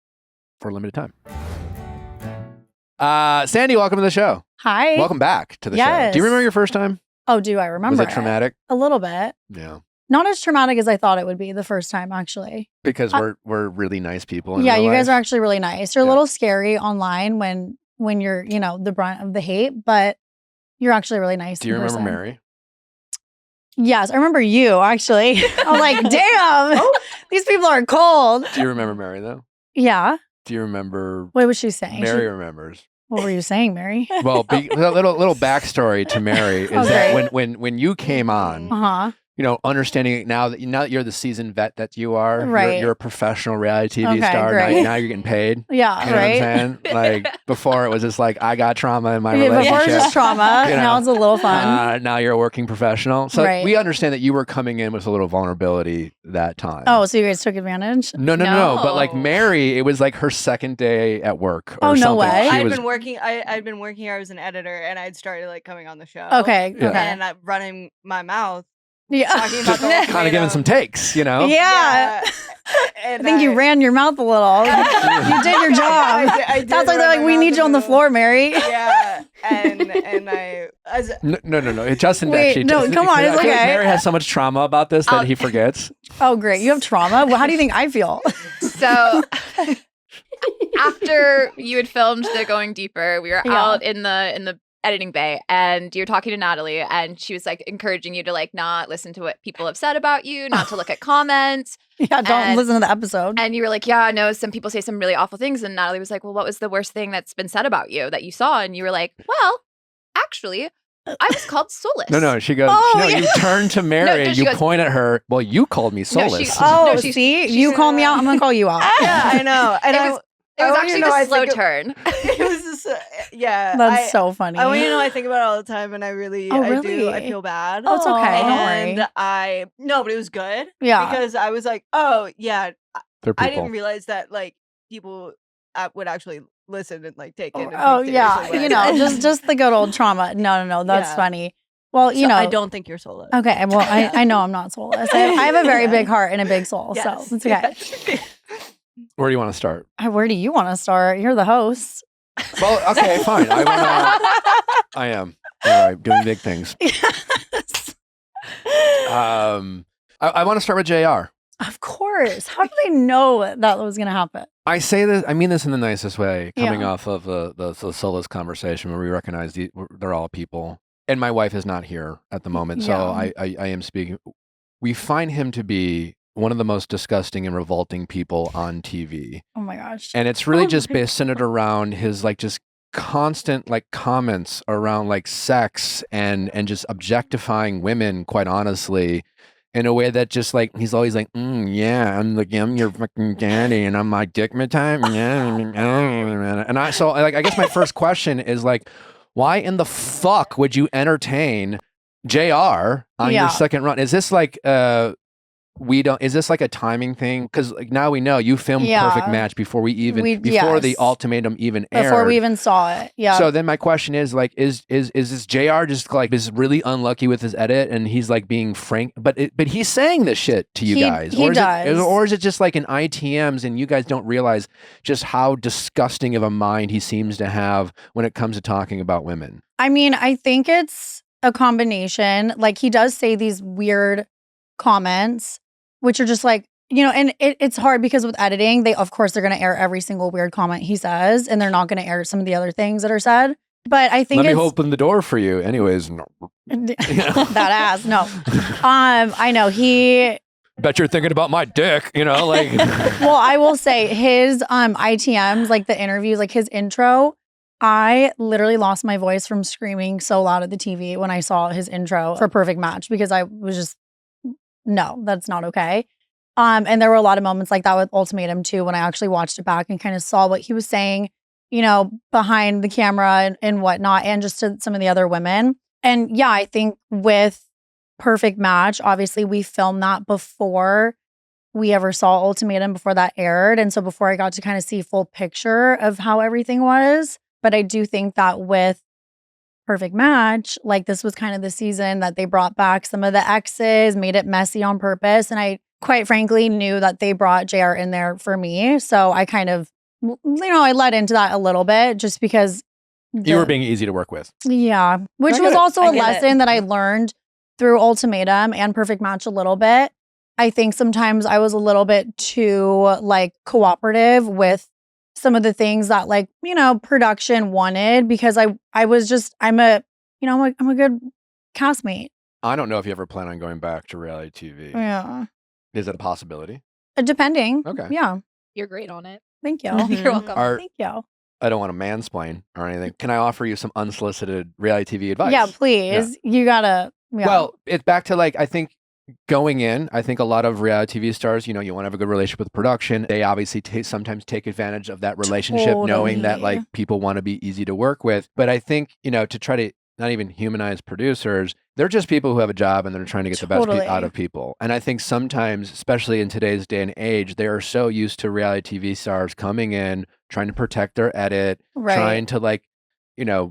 for a limited time. Sandy, welcome to the show. Hi. Welcome back to the show. Yes. Do you remember your first time? Oh, do I remember? Was it traumatic? A little bit. Yeah. Not as traumatic as I thought it would be the first time, actually. Because we're really nice people. Yeah, real you guys life. are actually really nice. You're a little scary online when you're, the brunt of the hate, but you're actually really nice. Do you remember Mary? Yes, I remember you, actually. I was like, damn, these people are cold. Do you remember Mary, though? Yeah. Do you remember? What was she saying? Mary remembers. What were you saying, Mary? Well, a little backstory to Mary is that when you came on, understanding now that you're the seasoned vet that you are, right? You're a professional reality TV star. Now you're getting paid. Yeah, you know right. What I'm saying? Like before, it was just like I got trauma in my relationship. Before it was just trauma. Now it's a little fun. Now you're a working professional, so we understand that you were coming in with a little vulnerability that time. Oh, so you guys took advantage? No. But like Mary, it was like her second day at work. Or no something. way! I'd been working. I'd been working here. I was an editor, and I'd started coming on the show. Okay. And running my mouth. Yeah, talking about kind of giving some takes, Yeah. I think you ran your mouth a little. You did your job. I did. Sounds like they're like, we need you on the floor, Mary. Yeah, and I. No. Justin Wait, actually. no, come on, it's I feel like okay. Mary has so much trauma about this that he forgets. Oh, great! You have trauma. Well, how do you think I feel? So. After you had filmed the Going Deeper, we were out in the editing bay, and you're talking to Natalie, and she was like encouraging you to like not listen to what people have said about you, not to look at comments. Yeah, don't listen to the episode. And you were like, yeah, no, some people say some really awful things. And Natalie was like, well, what was the worst thing that's been said about you that you saw? And you were like, well, actually, I was called soulless. No, she goes, you turn to Mary, you point at her, well, you called me soulless. See? You call me out, I'm going to call you out. Yeah, I know. And it was actually a slow turn. It was just, yeah. That's so funny. I want you to know I think about it all the time, and I really, I do. I feel bad. Oh, it's okay. Don't worry. And but it was good. Yeah. Because I was like, oh, yeah. I didn't realize that, like, people would actually listen and, like, take it. And just the good old trauma. No, that's funny. Well, I don't think you're soulless. Okay, well, I know I'm not soulless. I have a very big heart and a big soul, so it's okay. Where do you want to start? Where do you want to start? You're the host. Well, okay, fine. I am. All right, doing big things. Yes. I want to start with JR. Of course. How did I know that was going to happen? I mean this in the nicest way, coming off of the soulless conversation where we recognize they're all people. And my wife is not here at the moment, so I am speaking. We find him to be one of the most disgusting and revolting people on TV. Oh my gosh. And it's really just centered around his like just constant like comments around like sex and just objectifying women, quite honestly, in a way that just like he's always like, yeah, I'm your fucking daddy and I'm my dick time. And I guess my first question is like, why in the fuck would you entertain JR on your second run? Is this like is this like a timing thing? Because like now we know you filmed Perfect Match before before the ultimatum even aired. Before we even saw it. Yeah. So then my question is like, is this JR just like is really unlucky with his edit and he's like being frank, but he's saying this shit to you guys. He does. Or is it just like an ITMs and you guys don't realize just how disgusting of a mind he seems to have when it comes to talking about women? I mean, I think it's a combination. Like he does say these weird comments, which are just like, and it's hard because with editing, they're going to air every single weird comment he says, and they're not going to air some of the other things that are said. But I think let me open the door for you. Anyways, no. That ass, no. I know he. Bet you're thinking about my dick, like. Well, I will say his ITMs, like the interviews, like his intro. I literally lost my voice from screaming so loud at the TV when I saw his intro for Perfect Match because I was just. No, that's not okay. And there were a lot of moments like that with Ultimatum too, when I actually watched it back and kind of saw what he was saying, behind the camera and whatnot, and just to some of the other women. And yeah, I think with Perfect Match, obviously we filmed that before we ever saw Ultimatum, before that aired. And so before I got to kind of see full picture of how everything was. But I do think that with Perfect Match, like this was kind of the season that they brought back some of the exes, made it messy on purpose. And I quite frankly knew that they brought JR in there for me. So I kind of, I led into that a little bit just because. You were being easy to work with. Yeah. Which was also a lesson that I learned through Ultimatum and Perfect Match a little bit. I think sometimes I was a little bit too like cooperative with some of the things that like, production wanted because I'm a good castmate. I don't know if you ever plan on going back to reality TV. Yeah. Is it a possibility? Depending. Okay. Yeah. You're great on it. Thank you. You're welcome. Thank you. I don't want to mansplain or anything. Can I offer you some unsolicited reality TV advice? Yeah, please. Yeah. You gotta. Yeah. Well, it's back to like, I think going in, I think a lot of reality TV stars, you want to have a good relationship with production. They obviously sometimes take advantage of that relationship, knowing that like people want to be easy to work with. But I think, to try to not even humanize producers, they're just people who have a job and they're trying to get the best out of people. And I think sometimes, especially in today's day and age, they are so used to reality TV stars coming in, trying to protect their edit, trying to like,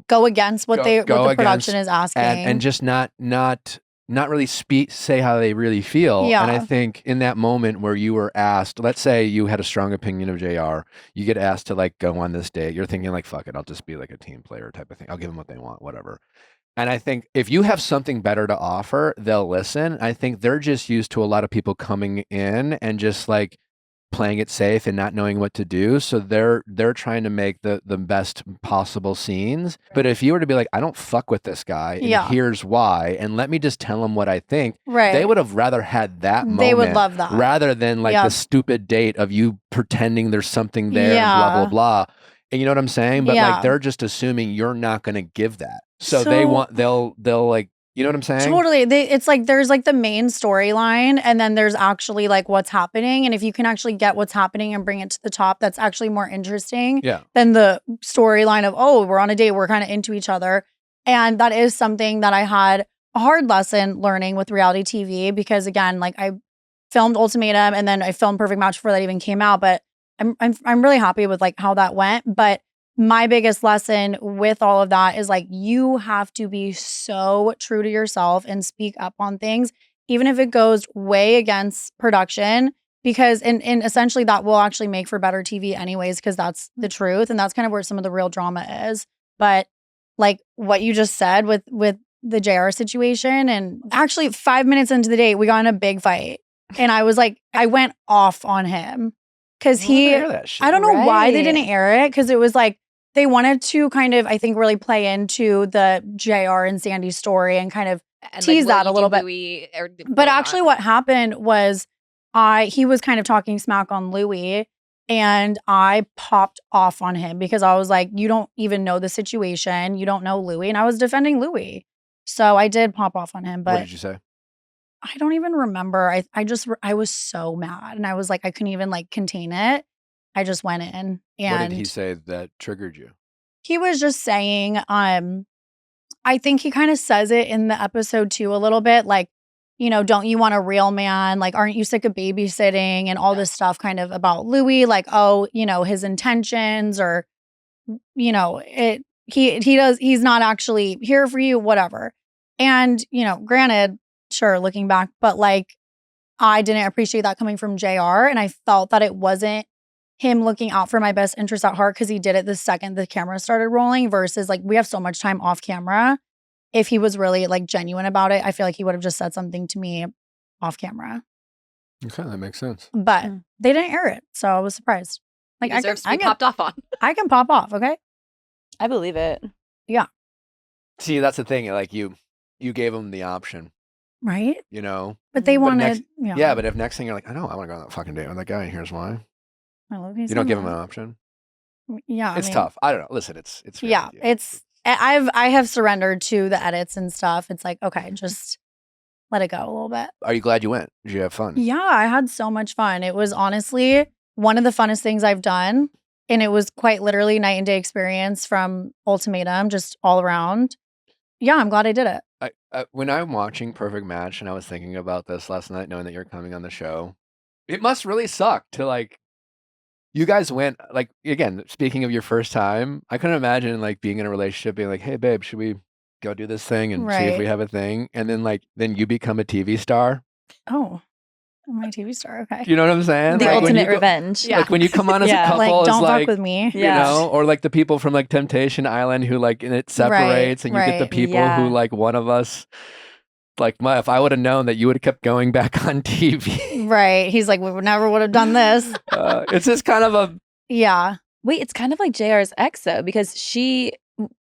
go against what the production is asking. And just not really say how they really feel. Yeah. And I think in that moment where you were asked, let's say you had a strong opinion of JR, you get asked to like go on this date. You're thinking like, fuck it, I'll just be like a team player type of thing. I'll give them what they want, whatever. And I think if you have something better to offer, they'll listen. I think they're just used to a lot of people coming in and just like playing it safe and not knowing what to do. So they're trying to make the best possible scenes. But if you were to be like, I don't fuck with this guy, and here's why, and let me just tell him what I think, they would have rather had that moment. They would love that. Rather than like the stupid date of you pretending there's something there and blah, blah, blah. And you know what I'm saying? But like they're just assuming you're not going to give that. So they'll like, you know what I'm saying? Totally. It's like there's like the main storyline and then there's actually like what's happening. And if you can actually get what's happening and bring it to the top, that's actually more interesting than the storyline of, oh, we're on a date, we're kind of into each other. And that is something that I had a hard lesson learning with reality TV because again, like I filmed Ultimatum and then I filmed Perfect Match before that even came out. But I'm really happy with like how that went. But my biggest lesson with all of that is like you have to be so true to yourself and speak up on things, even if it goes way against production, because and essentially that will actually make for better TV anyways, because that's the truth. And that's kind of where some of the real drama is. But like what you just said with the JR situation, and actually 5 minutes into the date, we got in a big fight. And I was like, I went off on him. Because I don't know why they didn't air it, because it was like, they wanted to kind of, I think, really play into the JR and Sandy story and kind of tease that a little bit. But actually what happened was he was kind of talking smack on Louis and I popped off on him because I was like, you don't even know the situation. You don't know Louis. And I was defending Louis. So I did pop off on him. But what did you say? I don't even remember. I was so mad and I was like, I couldn't even like contain it. I just went in and what did he say that triggered you? He was just saying, I think he kind of says it in the episode too a little bit, like, you know, don't you want a real man? Like, aren't you sick of babysitting and all this stuff kind of about Louis? Like, oh, you know, his intentions or, you know, he's not actually here for you, whatever. And, you know, granted, sure, looking back, but like, I didn't appreciate that coming from JR. And I felt that it wasn't him looking out for my best interest at heart because he did it the second the camera started rolling versus like we have so much time off camera. If he was really like genuine about it, I feel like he would have just said something to me off camera. Okay, that makes sense. But they didn't air it, so I was surprised. Like I popped off on. I can pop off, okay? I believe it. Yeah. See, that's the thing. Like you gave them the option. Right? You know? But they wanted yeah, but if next thing you're like, I want to go on that fucking date with that guy, and here's why. You don't give them an option. Yeah, it's tough. I don't know. Listen, it's I have surrendered to the edits and stuff. It's like, okay, just let it go a little bit. Are you glad you went? Did you have fun? Yeah, I had so much fun. It was honestly one of the funnest things I've done. And it was quite literally night and day experience from Ultimatum, just all around. Yeah, I'm glad I did it. When I'm watching Perfect Match and I was thinking about this last night, knowing that you're coming on the show, it must really suck to like, you guys went, like, again, speaking of your first time, I couldn't imagine, like, being in a relationship, being like, hey, babe, should we go do this thing and see if we have a thing? And then, like, then you become a TV star. Oh, I'm a TV star, okay. You know what I'm saying? The like, ultimate revenge. Like, when you come on as a couple, like, don't fuck with me. You know? Or, like, the people from, like, Temptation Island who, like, and it separates, and you get the people who, like, one of us... Like, if I would have known that you would have kept going back on TV. Right. He's like, we never would have done this. It's just kind of a... Yeah. Wait, it's kind of like JR's ex, though, because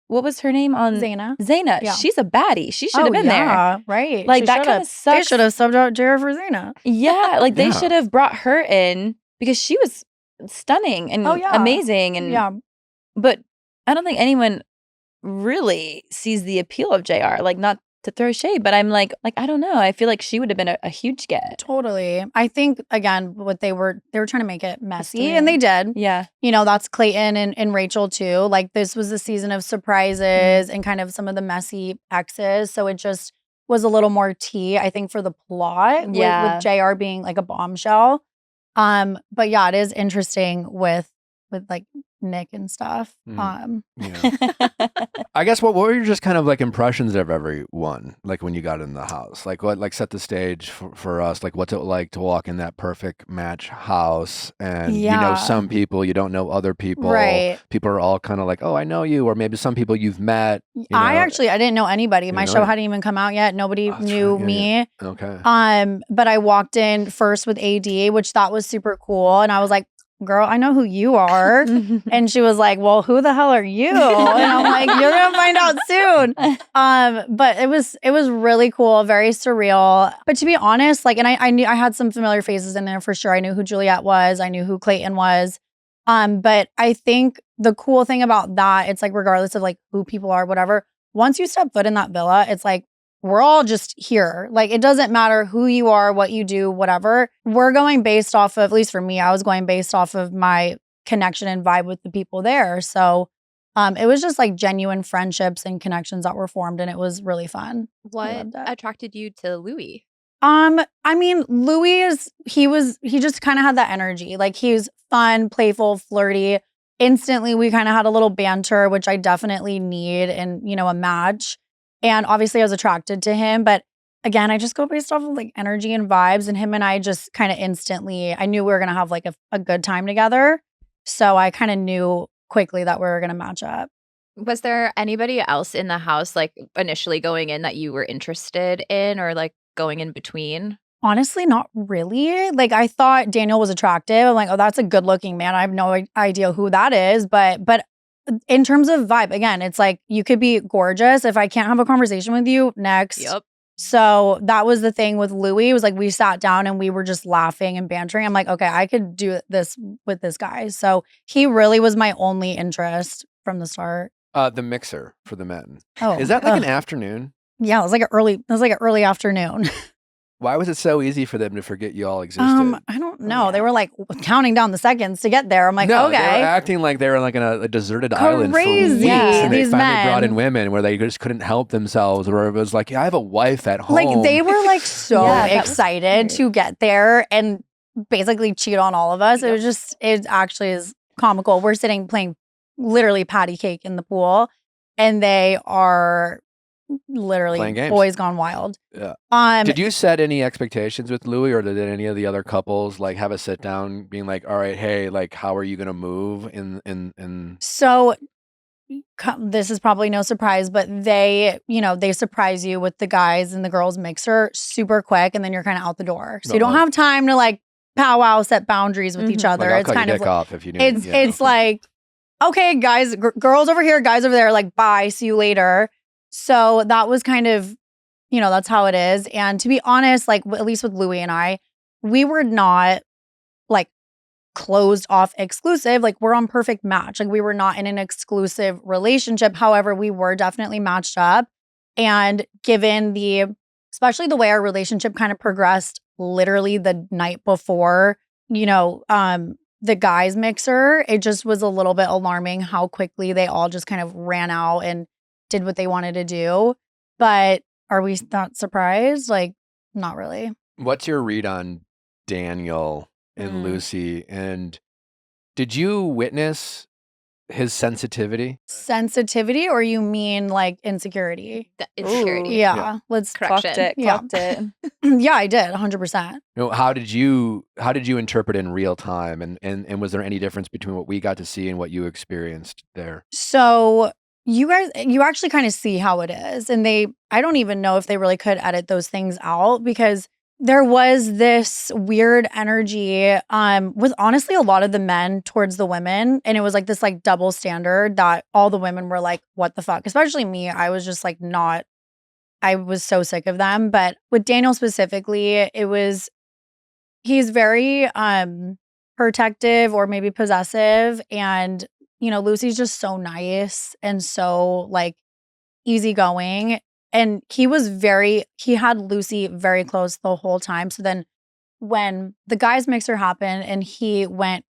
what was her name on... Zaina. Yeah. She's a baddie. She should have been there. Right. Like, that kind of sucks. They should have subbed out JR for Zaina. Yeah. Like, they should have brought her in because she was stunning and amazing. And But I don't think anyone really sees the appeal of JR. Like, not to throw shade, but I'm like, I don't know. I feel like she would have been a huge get. Totally. I think, again, what they were trying to make it messy, and they did. Yeah. You know, that's Clayton and Rachel, too. Like, this was a season of surprises and kind of some of the messy exes. So it just was a little more tea, I think, for the plot with JR being like a bombshell. But yeah, it is interesting with with like Nick and stuff. I guess what were your just kind of like impressions of everyone, like when you got in the house? Like what like set the stage for us? Like what's it like to walk in that perfect match house and you know some people, you don't know other people. Right. People are all kind of like, oh, I know you, or maybe some people you've met. I didn't know anybody. My show hadn't even come out yet. Nobody knew me. Okay. But I walked in first with AD, which that was super cool. And I was like, girl, I know who you are. And she was like, well, who the hell are you? And I'm like, you're going to find out soon. But it was really cool, very surreal. But to be honest, like, and I knew I had some familiar faces in there for sure. I knew who Juliette was. I knew who Clayton was. But I think the cool thing about that, it's like, regardless of like who people are, whatever, once you step foot in that villa, it's like, we're all just here. Like, it doesn't matter who you are, what you do, whatever. We're going based off of, at least for me, I was going based off of my connection and vibe with the people there. So it was just like genuine friendships and connections that were formed, and it was really fun. What attracted you to Louis? I mean, Louis he just kind of had that energy. Like, he was fun, playful, flirty. Instantly, we kind of had a little banter, which I definitely need in, a match. And obviously I was attracted to him, but again, I just go based off of like energy and vibes, and him and I just kind of instantly, I knew we were going to have like a good time together. So I kind of knew quickly that we were going to match up. Was there anybody else in the house, like initially going in, that you were interested in, or like going in between? Honestly, not really. Like, I thought Daniel was attractive. I'm like, oh, that's a good looking man. I have no idea who that is, but in terms of vibe, again, it's like, you could be gorgeous. If I can't have a conversation with you, next. Yep. So that was the thing with Louis. It was like, we sat down and we were just laughing and bantering. I'm like, okay, I could do this with this guy. So he really was my only interest from the start. The mixer for the men. Oh, is that like an afternoon? Yeah, it was like an early afternoon. Why was it so easy for them to forget you all existed? I don't know. Yeah. They were like counting down the seconds to get there. I'm like, no, okay. They were acting like they were like in a deserted island for weeks. Yeah. And they These finally men brought in women where they just couldn't help themselves. Or it was like, yeah, I have a wife at home. Like, they were like so excited to get there and basically cheat on all of us. Yep. It actually is comical. We're sitting playing literally patty cake in the pool, and they are literally boys gone wild. Yeah. Did you set any expectations with Louis, or did any of the other couples like have a sit down being like, all right, hey, like, how are you going to move in? So this is probably no surprise, but they surprise you with the guys and the girls mixer super quick, and then you're kind of out the door. So you don't have time to like powwow, set boundaries with each other. Like, it's kind of off if you need. It's like, okay, guys, girls over here, guys over there, like, bye, see you later. So that was kind of, that's how it is. And to be honest, like, at least with Louis and I, we were not like closed off exclusive. Like, we're on perfect match. Like, we were not in an exclusive relationship. However, we were definitely matched up. And given especially the way our relationship kind of progressed literally the night before, the guys mixer, it just was a little bit alarming how quickly they all just kind of ran out and did what they wanted to do. But are we not surprised? Like, not really. What's your read on Daniel and Lucy? And did you witness his sensitivity? Sensitivity, or you mean like insecurity? Insecurity. Yeah. Let's clocked it. Yeah, I did 100%. How did you interpret in real time? And was there any difference between what we got to see and what you experienced there? So you actually kind of see how it is. And I don't even know if they really could edit those things out, because there was this weird energy with honestly a lot of the men towards the women. And it was like this like double standard that all the women were like, what the fuck? Especially me. I was just like I was so sick of them. But with Daniel specifically, he's very protective or maybe possessive. And Lucy's just so nice and so like easygoing. And he had Lucy very close the whole time. So then when the guys mixer happened and he went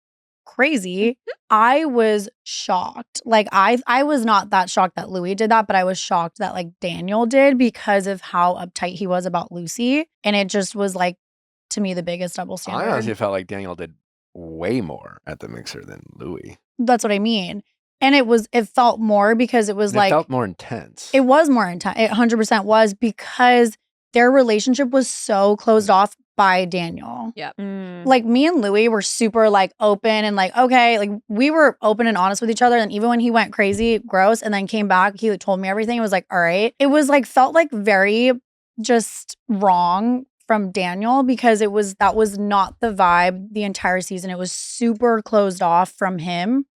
crazy, I was shocked. Like, I was not that shocked that Louis did that, but I was shocked that like Daniel did, because of how uptight he was about Lucy. And it just was like, to me, the biggest double standard. I honestly felt like Daniel did way more at the mixer than Louis. That's what I mean. And it felt more because it was And like it felt more intense. it was more intense. It 100% was because their relationship was so closed off by Daniel. Yep. Like me and Louis were super like open and like, okay, like we were open and honest with each other. And even when he went crazy, gross, and then came back, he told me everything. It was like, all right. It was like, felt like very just wrong from Daniel because that was not the vibe the entire season. It was super closed off from him.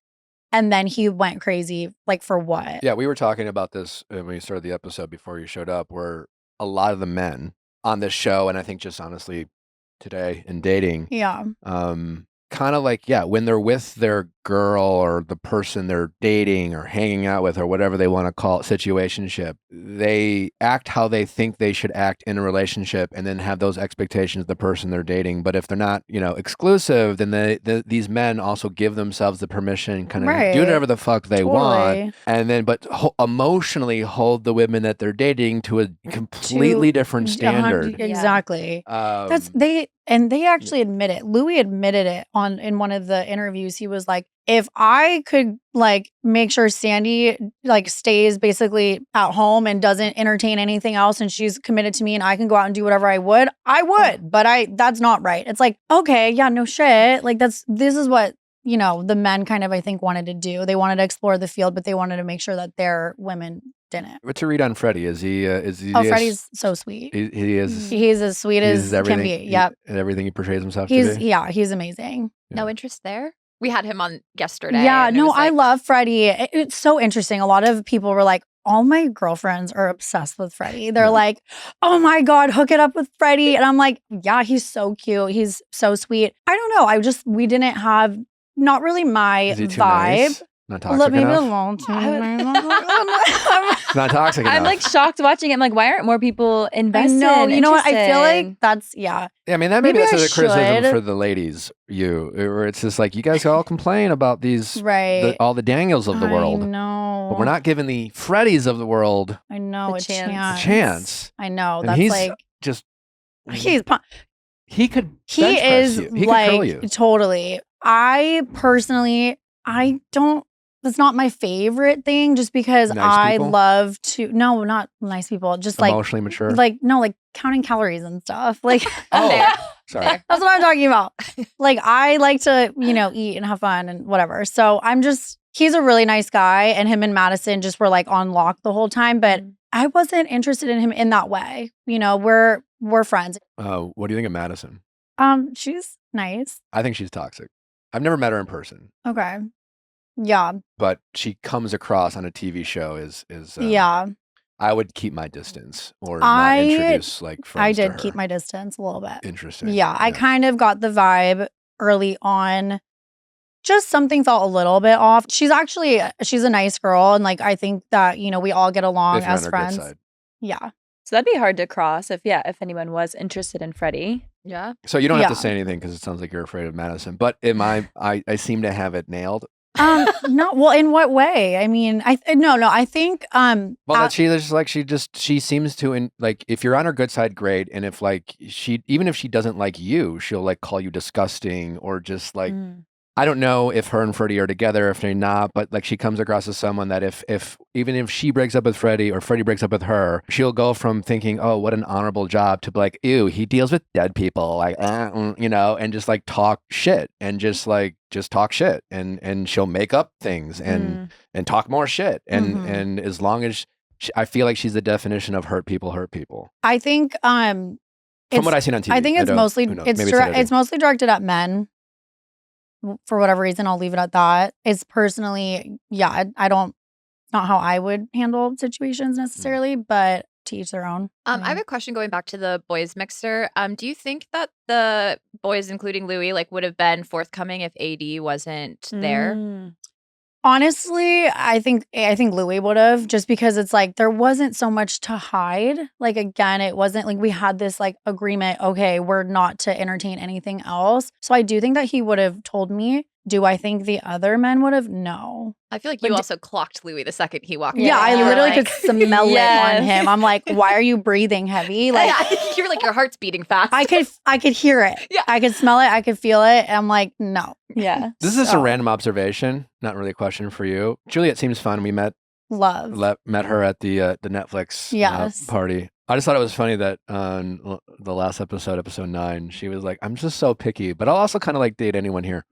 And then he went crazy, like for what? Yeah, we were talking about this when we started the episode before you showed up, where a lot of the men on this show, and I think just honestly today in dating, Yeah. kind of like, when they're with their girl or the person they're dating or hanging out with or whatever they want to call it, situationship, they act how they think they should act in a relationship and then have those expectations of the person they're dating. But if they're not, exclusive, then these men also give themselves the permission, kind of do whatever the fuck they want. And then, but emotionally hold the women that they're dating to a completely different standard. Exactly. They actually admit it. Louis admitted it in one of the interviews. He was like, if I could like make sure Sandy like stays basically at home and doesn't entertain anything else and she's committed to me and I can go out and do whatever I would, but that's not right. It's like, okay, yeah, no shit. Like this is what, the men kind of, I think, wanted to do. They wanted to explore the field, but they wanted to make sure that their women didn't. What's your read on Freddie? Is he? Freddie's so sweet. He is. He's as sweet as can be. Yep. And everything he portrays himself to be. Yeah, he's amazing. No interest there? We had him on yesterday. Yeah, no, I love Freddie. It's so interesting. A lot of people were like, all my girlfriends are obsessed with Freddie. They're like, oh my God, hook it up with Freddie. And I'm like, yeah, he's so cute. He's so sweet. I don't know. We didn't have, not really my Is he too vibe. Nice? Not toxic enough? Not toxic enough. I'm like shocked watching it. I'm like, why aren't more people invested? No, you know what? I feel like interested? that's, yeah. Yeah, I mean, maybe that's a criticism for the ladies, where it's just like, you guys all complain about these, all the Daniels of the world. I know. But we're not giving the Freddies of the world I know, a chance. I know. And That's he's like, he could he bench press is you. He could like, kill you. totally. I personally, that's not my favorite thing just because Nice people? love to, no, not nice people, just like, Emotionally mature? like counting calories and stuff. Like, Oh, sorry. that's what I'm talking about. Like, I like to, eat and have fun and whatever. So he's a really nice guy, and him and Madison just were like on lock the whole time, but I wasn't interested in him in that way. We're friends. What do you think of Madison? She's nice. I think she's toxic. I've never met her in person. Okay. Yeah. But she comes across on a TV show is yeah. I would keep my distance or not introduce like friends I to did her. keep my distance a little bit. Interesting. Yeah, I kind of got the vibe early on. Just something felt a little bit off. She's a nice girl, and like I think that we all get along If you're as on her good friends. side. Yeah. So that'd be hard to cross if anyone was interested in Freddie. Yeah. So you don't have to say anything because it sounds like you're afraid of Madison. But I seem to have it nailed. No, well, in what way? I mean, I think she seems to like, if you're on her good side, great, and if like even if she doesn't like you, she'll like call you disgusting or just like I don't know if her and Freddie are together, if they're not, but like she comes across as someone that if even if she breaks up with Freddie or Freddie breaks up with her, she'll go from thinking, oh, what an honorable job, to be like, ew, he deals with dead people, like, and just like talk shit and just talk shit, and she'll make up things and talk more shit, and as long as I feel like she's the definition of hurt people. I think from what I've seen on TV, I think it's mostly directed at men. For whatever reason, I'll leave it at that. It's personally, I don't, not how I would handle situations necessarily, but to each their own. I have a question going back to the boys mixer. Do you think that the boys, including Louis, like would have been forthcoming if AD wasn't there? Honestly, I think Louis would have, just because it's like there wasn't so much to hide. Like again, it wasn't like we had this like agreement, okay, we're not to entertain anything else. So I do think that he would have told me. Do I think the other men would have? No. I feel like you also clocked Louis the second he walked in. Yeah, I You were literally like- could smell it on him. I'm like, why are you breathing heavy? Like you're like your heart's beating fast. I could hear it. Yeah. I could smell it. I could feel it. And I'm like, no. Yeah. This is just a random observation, not really a question for you. Juliet seems fun. We met her at the Netflix Yes. party. I just thought it was funny that on the last episode 9, she was like, I'm just so picky, but I'll also kind of like date anyone here.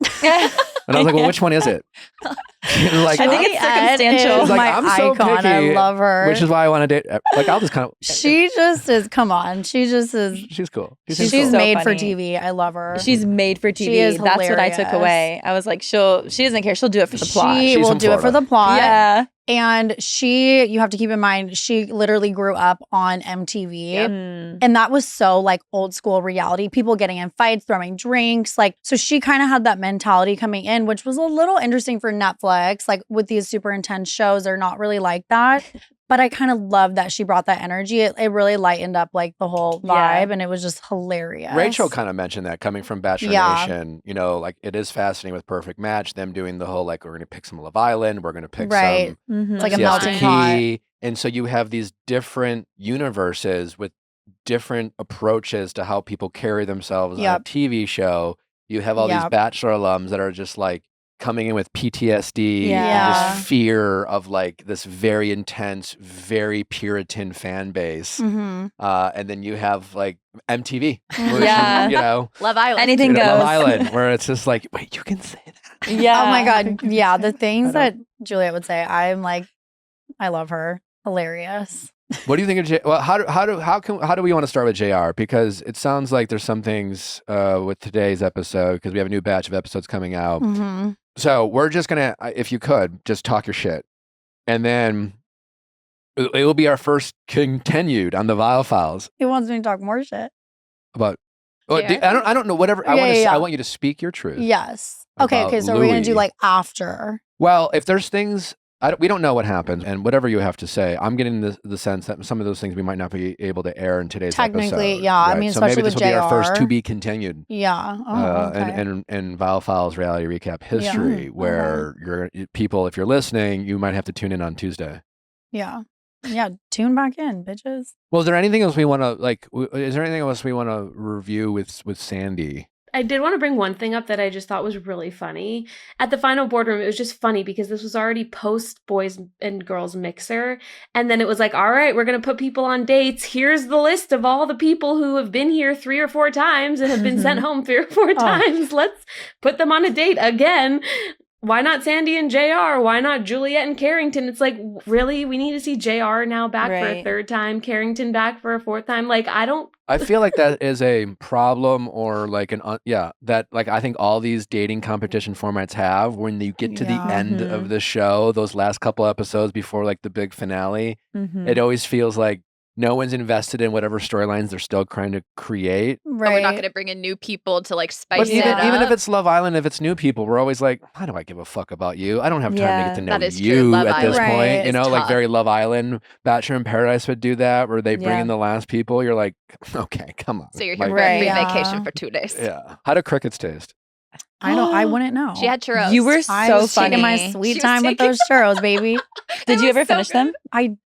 And I was like, well, which one is it? Like, I think it's circumstantial. Is like, my I'm so icon. picky, I love her. which is why I want to date. Like, I'll just kind of. She just is. Come on. She just is. She's cool. She's so made for funny. TV. I love her. She's made for TV. She is That's what I took hilarious. away. I was like, she doesn't care. She'll do it for the plot. She She's will from do it for Florida. the plot. Yeah. And you have to keep in mind, she literally grew up on MTV. Mm. And that was so like old school reality, people getting in fights, throwing drinks. Like, so she kind of had that mentality coming in, which was a little interesting for Netflix. Like with these super intense shows, they're not really like that. But I kind of love that she brought that energy. It really lightened up like the whole vibe, and it was just hilarious. Rachel kind of mentioned that coming from Bachelor Yeah. Nation, you know, like it is fascinating with Perfect Match, them doing the whole like, we're going to pick some Love Island, we're going to pick Right. some It's like a Siesta melting pot. Key. And so you have these different universes with different approaches to how people carry themselves on a Yep. TV show. You have all these Yep. Bachelor alums that are just like coming in with PTSD Yeah. and this fear of like this very intense, very Puritan fan base. Mm-hmm. And then you have like MTV, where Yeah. you know, Love Island. Anything goes. Love Island, where it's just like, wait, you can say that. Yeah. Oh my God. Yeah. The things that Juliet would say, I'm like, I love her. Hilarious. What do you think of well, how do we want to start with JR? Because it sounds like there's some things with today's episode, because we have a new batch of episodes coming out. Mm-hmm. So we're just gonna, if you could, just talk your shit, and then it will be our first continued on the Viall Files He wants me to talk more shit. about. Well, Yeah. I don't know. Whatever. Yeah, yeah. I want you to speak your truth. Yes. Okay. About So we're going to do Louis. like after. Well, if there's things we don't know what happened, and whatever you have to say, I'm getting the sense that some of those things we might not be able to air in today's Technically, episode. yeah. I mean, so maybe especially this with will be our first JR. to be continued. Yeah. Oh, okay. And Viall Files reality recap history, where people, if you're listening, you might have to tune in on Tuesday. Yeah. Yeah. Tune back in, bitches. Well, is there anything else we want to is there anything else we want to review with Sandy? I did want to bring one thing up that I just thought was really funny. At the final boardroom, it was just funny because this was already post boys and girls mixer. And then it was like, all right, we're going to put people on dates. Here's the list of all the people who have been here 3 or 4 times and have been sent home 3 or 4 times. Let's put them on a date again. Why not Sandy and JR? Why not Juliet and Carrington? It's like, really? We need to see JR now back for a 3rd time, Carrington back for a 4th time. Like, I feel like that is a problem, or like that like I think all these dating competition formats have, when you get to the end of the show, those last couple episodes before like the big finale, it always feels like no one's invested in whatever storylines they're still trying to create. But we're not going to bring in new people to like spice But it up. even if it's Love Island, if it's new people, we're always like, why do I give a fuck about you? I don't have time to get to know That is you true. Love at this Island point. You is know, like tough. very Love Island, Bachelor in Paradise would do that, where they bring Yeah. in the last people. You're like, okay, come on. So you're here Like, for a free vacation for 2 days. Yeah. How do crickets taste? I wouldn't know. She had churros. You were I so was taking my funny. sweet She was time with taking- those churros, baby. Did you ever finish them?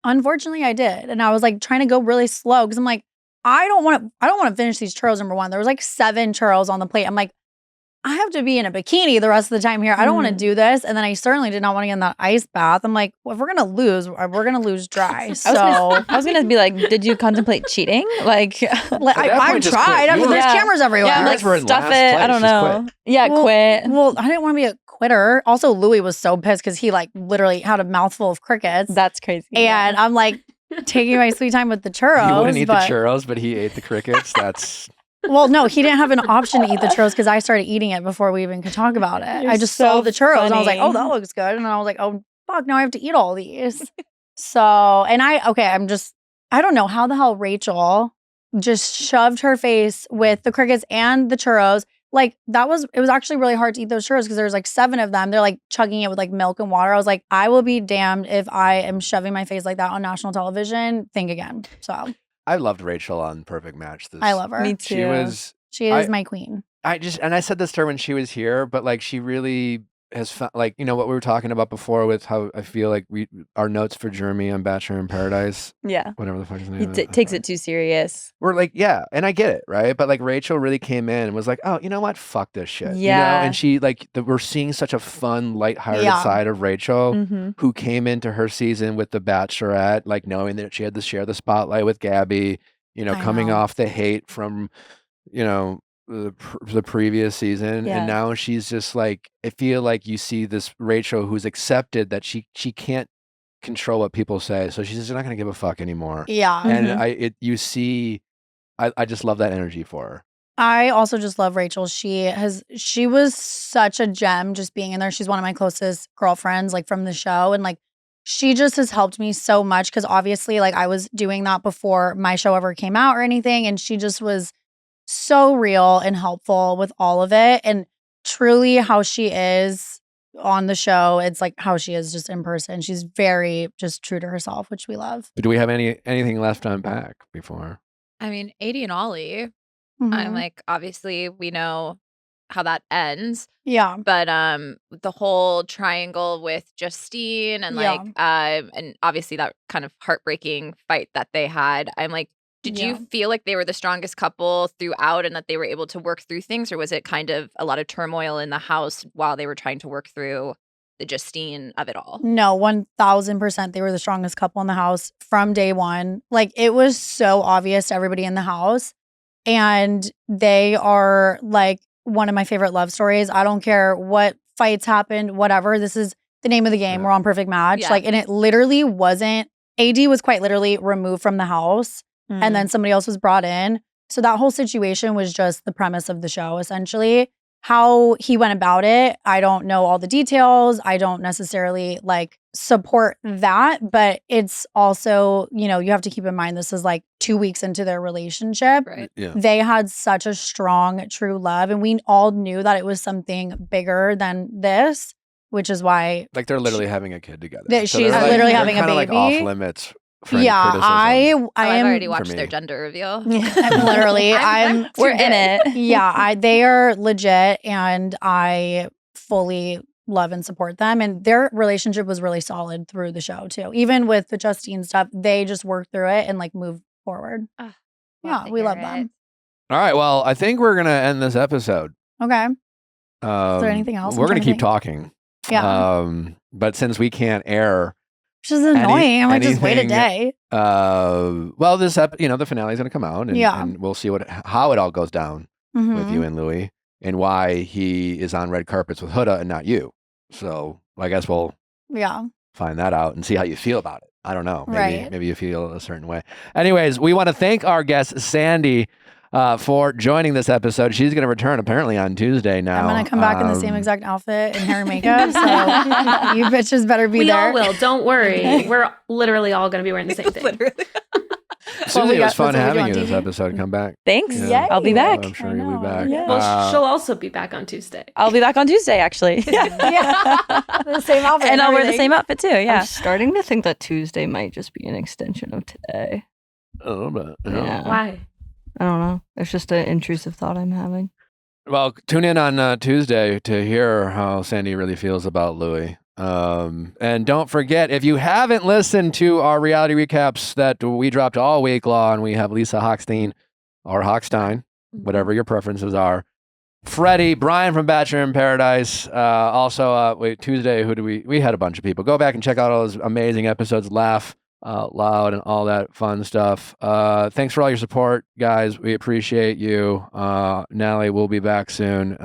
Unfortunately I did. And I was like trying to go really slow because I'm like, I don't want to finish these churros, number one. There was like 7 churros on the plate. I'm like, I have to be in a bikini the rest of the time here. I don't want to do this. And then I certainly did not want to get in that ice bath. I'm like, well, if we're gonna lose, we're gonna lose dry. So I was gonna be like, did you contemplate cheating? Like, I've tried. I mean, there's cameras everywhere. Yeah, I'm like, stuff it. I don't know. Yeah, quit. Well, I didn't want to be a quitter. Also, Louis was so pissed because he like literally had a mouthful of crickets. That's crazy. And I'm like taking my sweet time with the churros. You wouldn't eat the but- churros, but he ate the crickets. That's Well, no, he didn't have an option to eat the churros because I started eating it before we even could talk about it. You're I just so saw the churros and I was like, funny. oh, that looks good. And then I was like, oh, fuck, now I have to eat all these. So, and I don't know how the hell Rachel just shoved her face with the crickets and the churros, like it was actually really hard to eat those churros because there's like 7 of them. They're like chugging it with like milk and water. I was like, I will be damned if I am shoving my face like that on national television. Think again. So I loved Rachel on Perfect Match. I love her. Me too. She is my queen. And I said this to her when she was here, but like she really has found, like, you know, what we were talking about before with how I feel like our notes for Jeremy on Bachelor in Paradise. Yeah. Whatever the fuck his name He is. takes it too serious. We're like, yeah, and I get it, right? But like Rachel really came in and was like, oh, you know what? Fuck this shit. Yeah. You know? And she like, we're seeing such a fun, lighthearted side of Rachel who came into her season with The Bachelorette, like knowing that she had to share the spotlight with Gabby, you know, coming off the hate from, you know, the previous season, and now she's just like, I feel like you see this Rachel who's accepted that she can't control what people say, so she's just not gonna give a fuck anymore. And I just love that energy for her. I also just love Rachel. She was such a gem just being in there. She's one of my closest girlfriends, like from the show, and like she just has helped me so much because obviously like I was doing that before my show ever came out or anything, and she just was so real and helpful with all of it. And truly how she is on the show, it's like how she is just in person. She's very just true to herself, which we love. But do we have anything left to unpack before? I mean, 80 and Ollie, I'm like, obviously we know how that ends. Yeah. But the whole triangle with Justine and like and obviously that kind of heartbreaking fight that they had. I'm like, did you feel like they were the strongest couple throughout and that they were able to work through things, or was it kind of a lot of turmoil in the house while they were trying to work through the Justine of it all? No, 1000% they were the strongest couple in the house from day one. Like it was so obvious to everybody in the house, and they are like one of my favorite love stories. I don't care what fights happened, whatever. This is the name of the game. We're on Perfect Match. Like, and it literally wasn't, AD was quite literally removed from the house. And then somebody else was brought in. So that whole situation was just the premise of the show, essentially. How he went about it, I don't know all the details. I don't necessarily like support that, but it's also, you know, you have to keep in mind this is like 2 weeks into their relationship. Right. Yeah. They had such a strong, true love, and we all knew that it was something bigger than this, which is why like they're literally having a kid together. She's literally having a baby. Like off limits. Yeah, I am. I've already watched their gender reveal. Literally, we're in it. Yeah, they are legit, and I fully love and support them. And their relationship was really solid through the show too. Even with the Justine stuff, they just worked through it and like moved forward. Yeah, we love them. All right, well, I think we're gonna end this episode. Okay. Is there anything else? We're gonna keep talking. Yeah. But since we can't air. Which is annoying. I'm like, just wait a day. Well, this the finale is going to come out, and we'll see how it all goes down with you and Louis, and why he is on red carpets with Huda and not you. So I guess we'll find that out and see how you feel about it. I don't know. Maybe you feel a certain way. Anyways, we want to thank our guest Sandy for joining this episode. She's going to return apparently on Tuesday now. I'm going to come back in the same exact outfit and hair and makeup. So you bitches better be there. We all will. Don't worry. We're literally all going to be wearing the same thing. Susie, it was fun having you this episode. Come back. Thanks. Yeah. I'll be back. I'm sure you'll be back. Yeah. Well, she'll also be back on Tuesday. I'll be back on Tuesday, actually. The same outfit. And I'll wear the same outfit too. Yeah. I'm starting to think that Tuesday might just be an extension of today. A little bit. Yeah. Why? I don't know. It's just an intrusive thought I'm having. Well, tune in on Tuesday to hear how Sandy really feels about Louis. And don't forget, if you haven't listened to our reality recaps that we dropped all week long, we have Lisa Hochstein or Hochstein, whatever your preferences are. Freddie, Brian from Bachelor in Paradise. Also, Tuesday, we had a bunch of people. Go back and check out all those amazing episodes. Laugh out loud and all that fun stuff. Thanks for all your support, guys. We appreciate you. Nally will be back soon.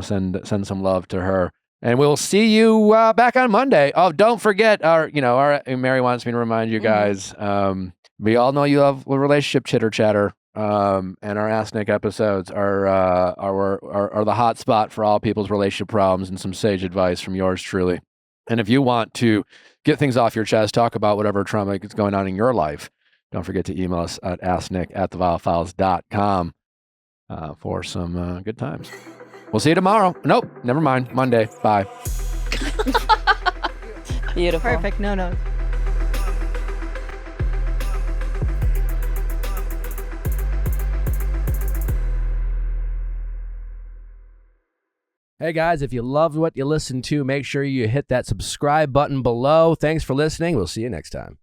Send some love to her. And we'll see you back on Monday. Oh, don't forget our Mary wants me to remind you guys. We all know you love relationship chitter chatter. And our Ask Nick episodes are the hot spot for all people's relationship problems and some sage advice from yours truly. And if you want to get things off your chest, talk about whatever trauma is going on in your life, don't forget to email us at asknick@theviallfiles.com. for some good times. We'll see you tomorrow. Nope, never mind. Monday. Bye. Beautiful. Perfect. No. Hey guys, if you loved what you listened to, make sure you hit that subscribe button below. Thanks for listening. We'll see you next time.